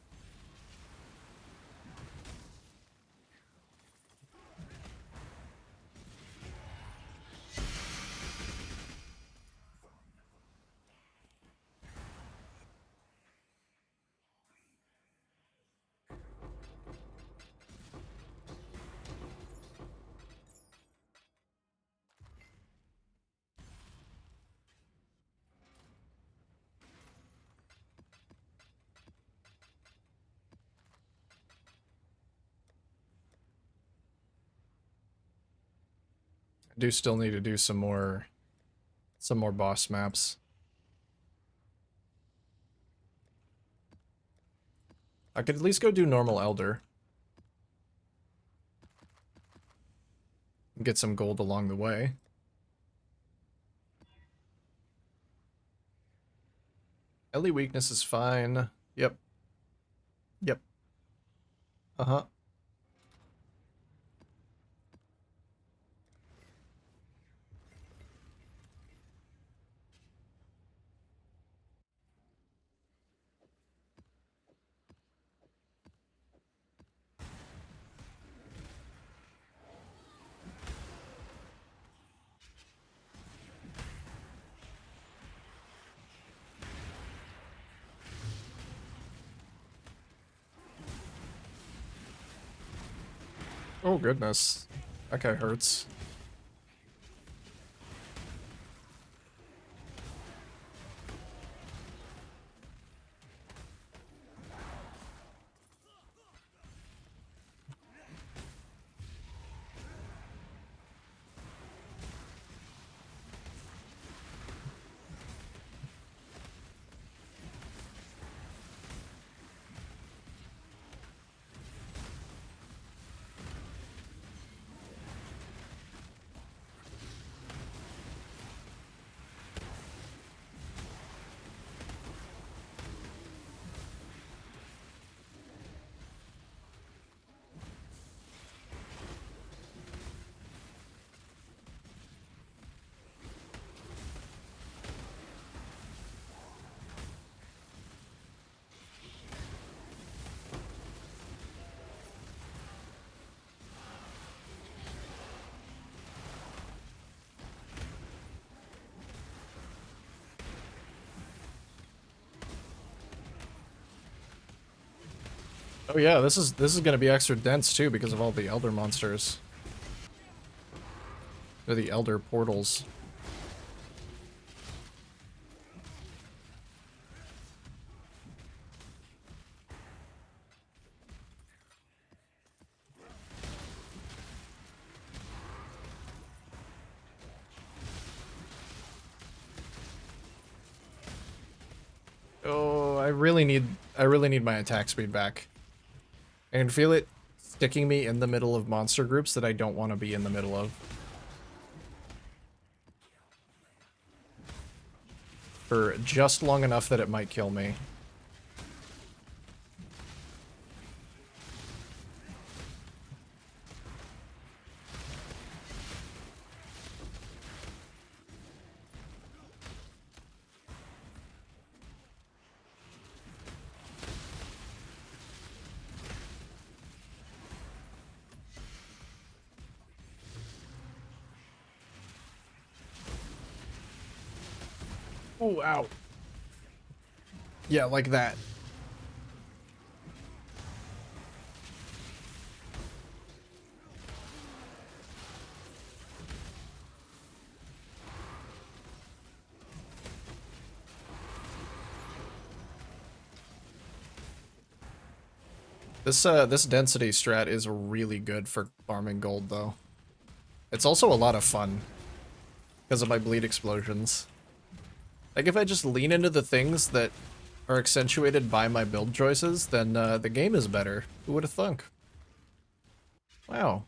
S1: I do still need to do some more boss maps. I could at least go do normal Elder. And get some gold along the way. Ellie weakness is fine. Yep. Yep. Uh-huh. Oh, goodness. That guy hurts. Oh yeah, this is gonna be extra dense too because of all the elder monsters. Or the elder portals. Oh, I really need my attack speed back. I can feel it sticking me in the middle of monster groups that I don't want to be in the middle of. For just long enough that it might kill me. Oh, ow. Yeah, like that. This density strat is really good for farming gold, though. It's also a lot of fun because of my bleed explosions. Like, if I just lean into the things that are accentuated by my build choices, then the game is better. Who would have thunk? Wow.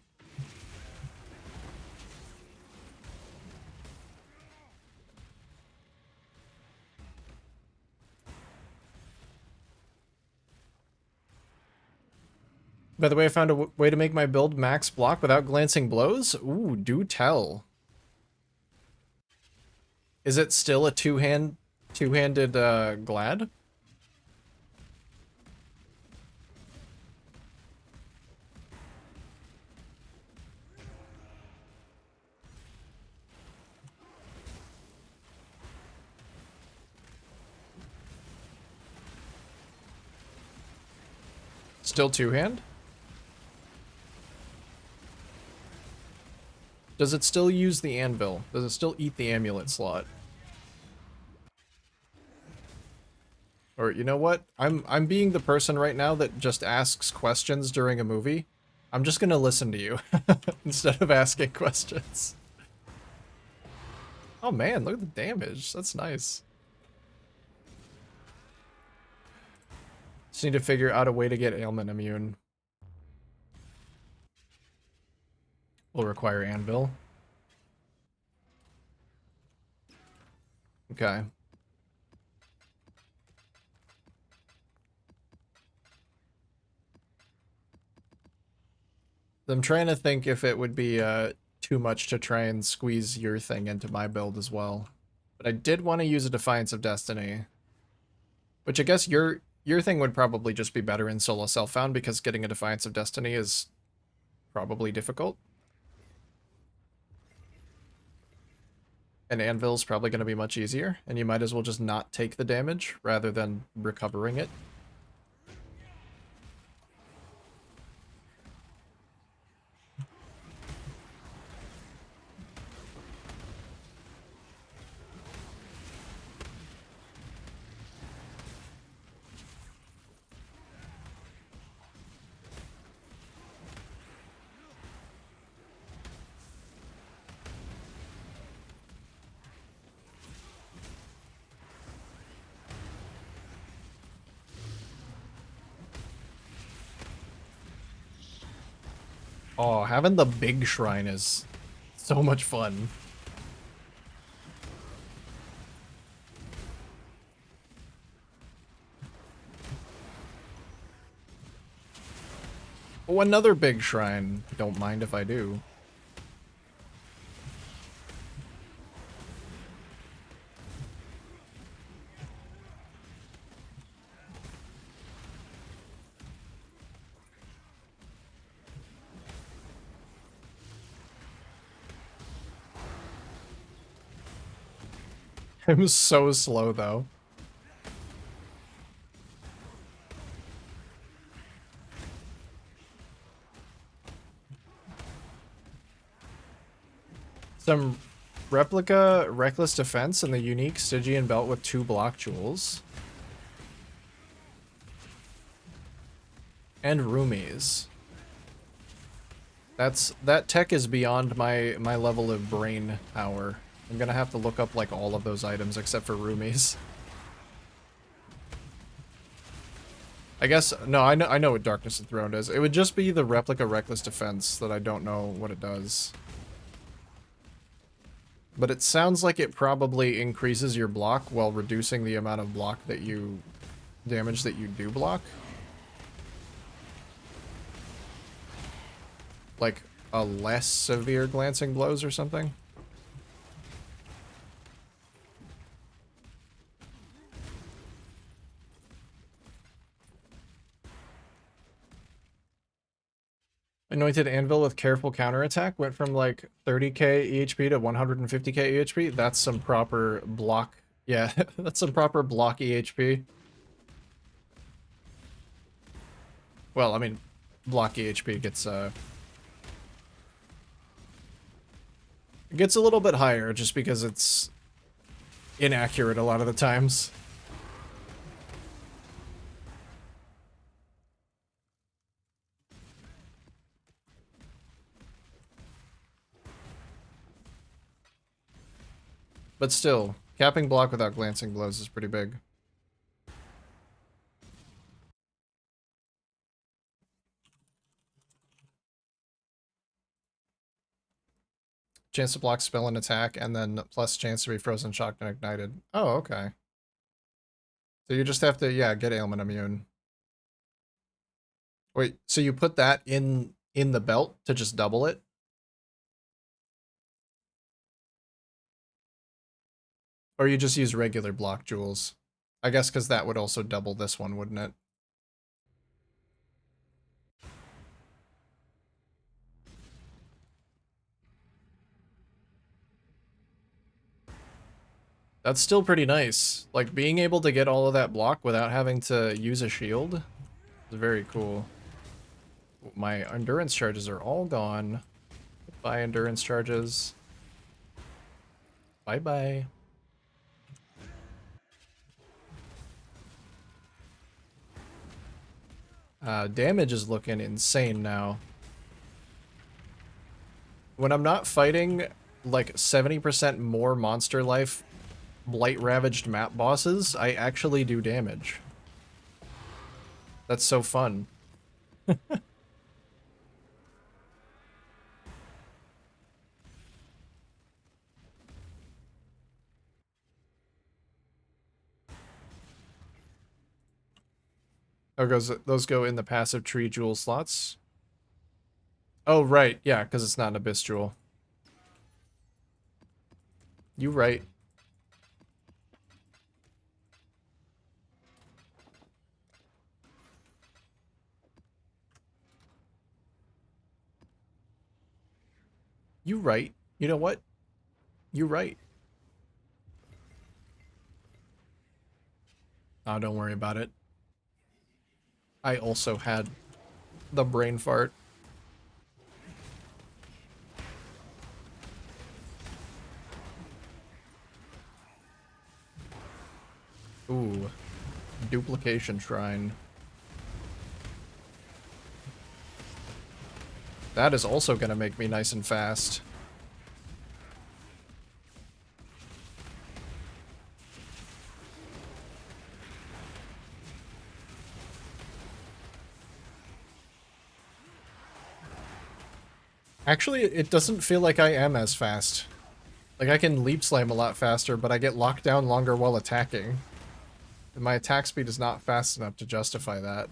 S1: By the way, I found a way to make my build max block without glancing blows. Ooh, do tell. Is it still a two-handed glad? Still two-hand? Does it still use the anvil? Does it still eat the amulet slot? Or you know what? I'm being the person right now that just asks questions during a movie. I'm just gonna listen to you instead of asking questions. Oh man, look at the damage. That's nice. Just need to figure out a way to get ailment immune. Will require anvil. Okay. I'm trying to think if it would be too much to try and squeeze your thing into my build as well. But I did want to use a Defiance of Destiny. Which I guess your thing would probably just be better in solo self-found because getting a Defiance of Destiny is probably difficult. And Anvil's probably going to be much easier, and you might as well just not take the damage rather than recovering it. Oh, having the big shrine is so much fun. Oh, another big shrine. Don't mind if I do. I'm so slow, though. Some replica reckless defense and the unique Stygian belt with 2 block jewels. And roomies. That tech is beyond my level of brain power. I'm gonna have to look up like all of those items except for roomies. I guess no, I know what Darkness Enthroned is. It would just be the replica reckless defense that I don't know what it does. But it sounds like it probably increases your block while reducing the amount of block that you damage that you do block. Like a less severe glancing blows or something. Anointed Anvil with careful counterattack went from like 30k EHP to 150k EHP. That's some proper block. Yeah, that's some proper block EHP. Well, I mean, block EHP gets it gets a little bit higher just because it's inaccurate a lot of the times. But still, capping block without glancing blows is pretty big. Chance to block spell and attack, and then plus chance to be frozen, shocked, and ignited. Oh, okay. So you just have to, yeah, get ailment immune. Wait, so you put that in the belt to just double it? Or you just use regular block jewels? I guess because that would also double this one, wouldn't it? That's still pretty nice. Like, being able to get all of that block without having to use a shield is very cool. My endurance charges are all gone. Goodbye, endurance charges. Bye-bye. Damage is looking insane now. When I'm not fighting, like, 70% more monster life blight-ravaged map bosses, I actually do damage. That's so fun. Oh, those go in the passive tree jewel slots? Oh, right. Yeah, because it's not an abyss jewel. You right. You right. You know what? You right. Oh, don't worry about it. I also had the brain fart. Ooh. Duplication shrine. That is also gonna make me nice and fast. Actually, it doesn't feel like I am as fast. Like, I can leap slam a lot faster, but I get locked down longer while attacking. And my attack speed is not fast enough to justify that.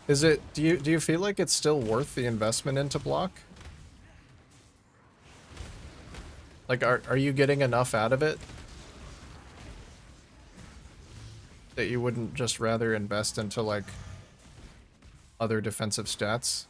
S1: Is it, do you feel like it's still worth the investment into block? Like, are you getting enough out of it that you wouldn't just rather invest into, like, other defensive stats?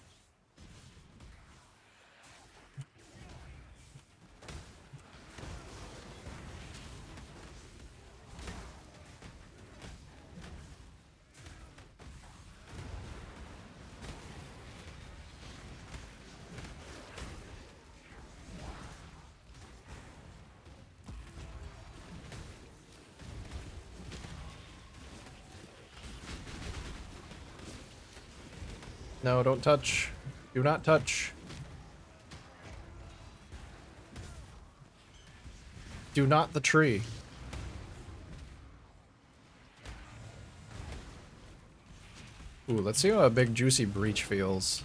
S1: No, don't touch. Do not touch. Do not the tree. Ooh, let's see how a big juicy breach feels.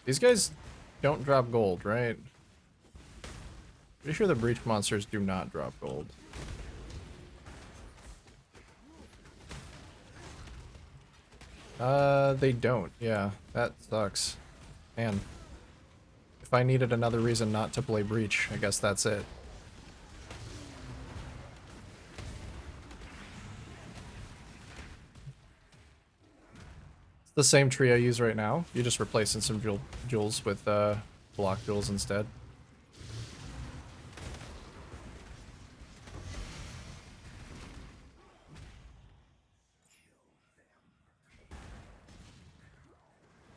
S1: These guys don't drop gold, right? Pretty sure the breach monsters do not drop gold. They don't. Yeah, that sucks. Man. If I needed another reason not to play breach, I guess that's it. The same tree I use right now. You're just replacing some jewels with block jewels instead.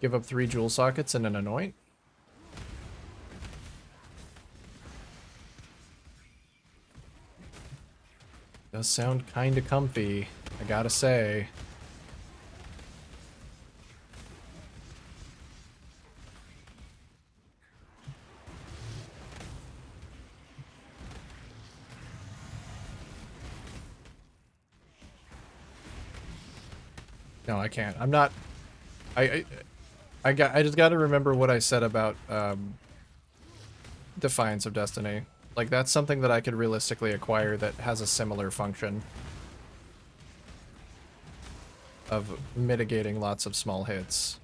S1: Give up 3 jewel sockets and an anoint. Does sound kinda comfy, I gotta say. No, I can't. I'm not. I just gotta remember what I said about Defiance of Destiny. Like, that's something that I could realistically acquire that has a similar function of mitigating lots of small hits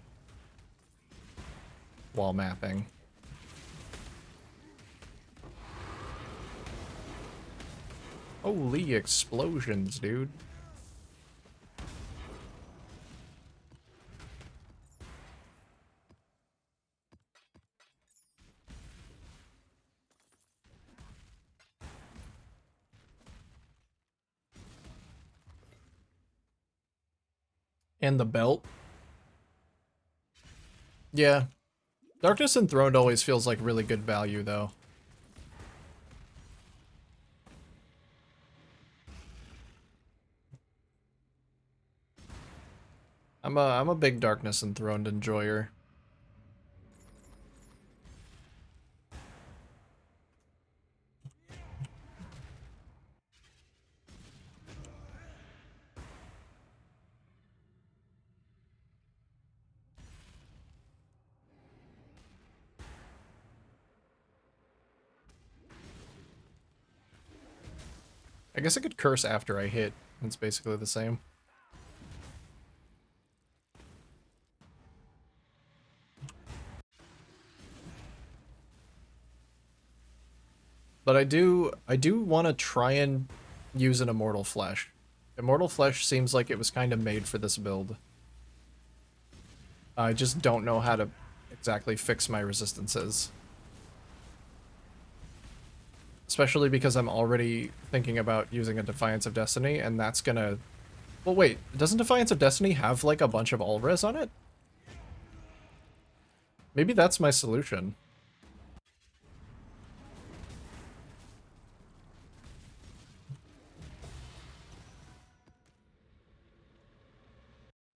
S1: while mapping. Holy explosions, dude. And the belt. Yeah. Darkness Enthroned always feels like really good value, though. I'm a big Darkness Enthroned enjoyer. I guess I could curse after I hit. It's basically the same. But I do want to try and use an Immortal Flesh. Immortal Flesh seems like it was kind of made for this build. I just don't know how to exactly fix my resistances. Especially because I'm already thinking about using a Defiance of Destiny, and that's gonna... Well, wait, doesn't Defiance of Destiny have, like, a bunch of all-res on it? Maybe that's my solution.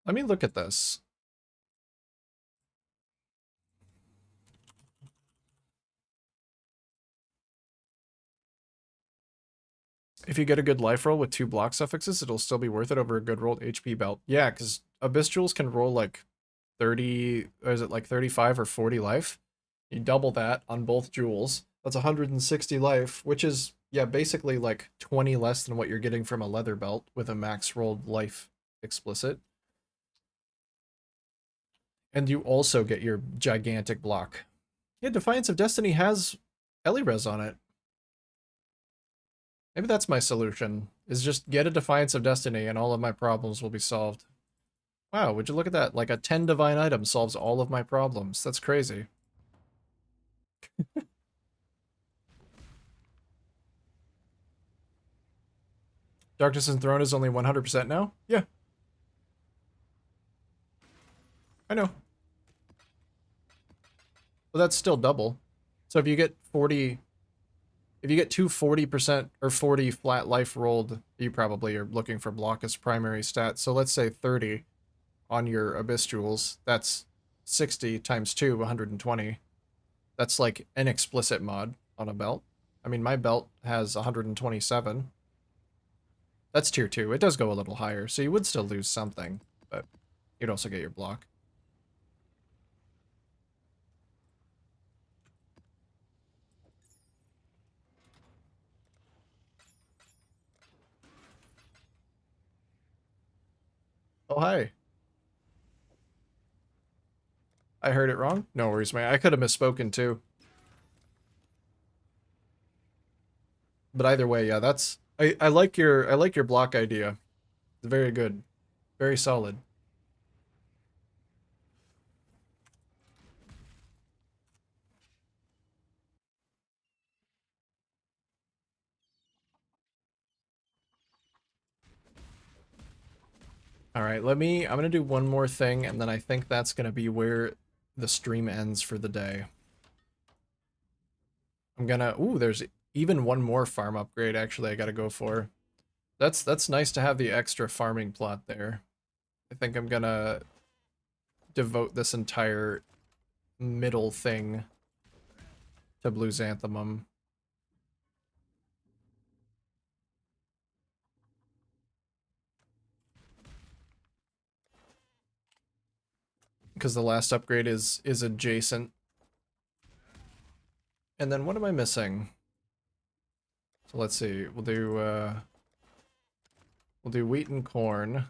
S1: Let me look at this. If you get a good life roll with 2 block suffixes, it'll still be worth it over a good rolled HP belt. Yeah, because Abyss Jewels can roll like 30, or is it like 35 or 40 life? You double that on both jewels. That's 160 life, which is, yeah, basically like 20 less than what you're getting from a leather belt with a max rolled life explicit. And you also get your gigantic block. Yeah, Defiance of Destiny has Elirez on it. Maybe that's my solution, is just get a Defiance of Destiny and all of my problems will be solved. Wow, would you look at that? Like a 10 divine item solves all of my problems. That's crazy. Darkness Enthroned is only 100% now? Yeah. I know. But that's still double. So if you get 40... If you get two 40% or 40 flat life rolled, you probably are looking for block as primary stat. So let's say 30. on your Abyss Jewels, that's 60 times 2, 120. That's like an explicit mod on a belt. I mean, my belt has 127. That's tier 2. It does go a little higher, so you would still lose something, but you'd also get your block. Oh, hi. I heard it wrong? No worries, man. I could have misspoken too. But either way, yeah, that's I like your block idea. It's very good. Very solid. All right, I'm gonna do one more thing, and then I think that's gonna be where the stream ends for the day. Ooh, there's even one more farm upgrade actually I gotta go for. That's nice to have the extra farming plot there. I think I'm gonna devote this entire middle thing to Blue Xanthemum. Because the last upgrade is adjacent. And then what am I missing? So let's see. We'll do wheat and corn.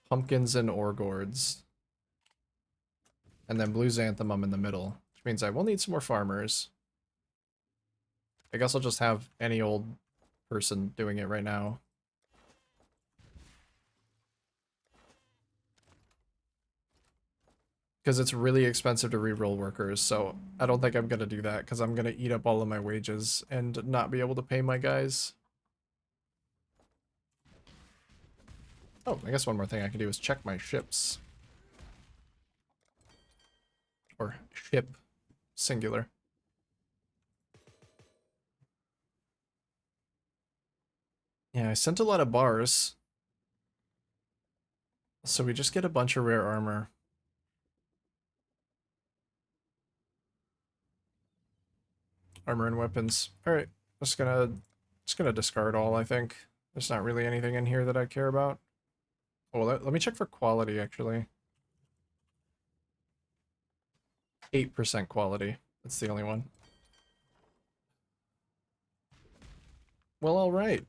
S1: Pumpkins and ore gourds. And then blue xanthemum in the middle. Which means I will need some more farmers. I guess I'll just have any old person doing it right now. Because it's really expensive to reroll workers, so I don't think I'm going to do that, because I'm going to eat up all of my wages and not be able to pay my guys. Oh, I guess one more thing I can do is check my ships. Or ship, singular. Yeah, I sent a lot of bars. So we just get a bunch of rare armor. Armor and weapons. Alright, just gonna discard all, I think. There's not really anything in here that I care about. Oh, let me check for quality, actually. 8% quality. That's the only one. Well, alright.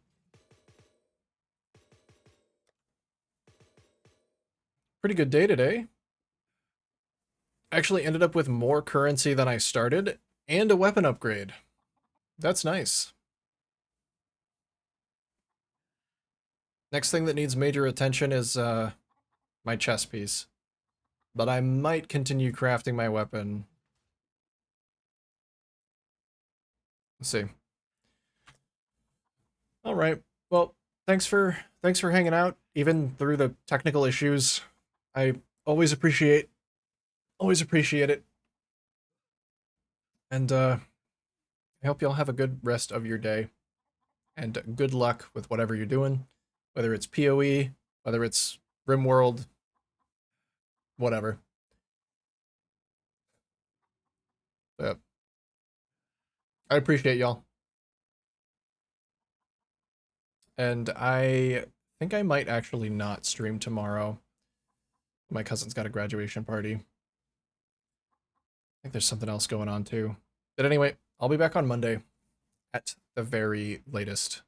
S1: Pretty good day today. Actually ended up with more currency than I started, and a weapon upgrade. That's nice. Next thing that needs major attention is my chess piece. But I might continue crafting my weapon. Let's see. All right. Well, thanks for hanging out, even through the technical issues. I always appreciate it. And I hope y'all have a good rest of your day. And good luck with whatever you're doing, whether it's PoE, whether it's RimWorld, whatever. But I appreciate y'all. And I think I might actually not stream tomorrow. My cousin's got a graduation party. I think there's something else going on too. But anyway, I'll be back on Monday at the very latest.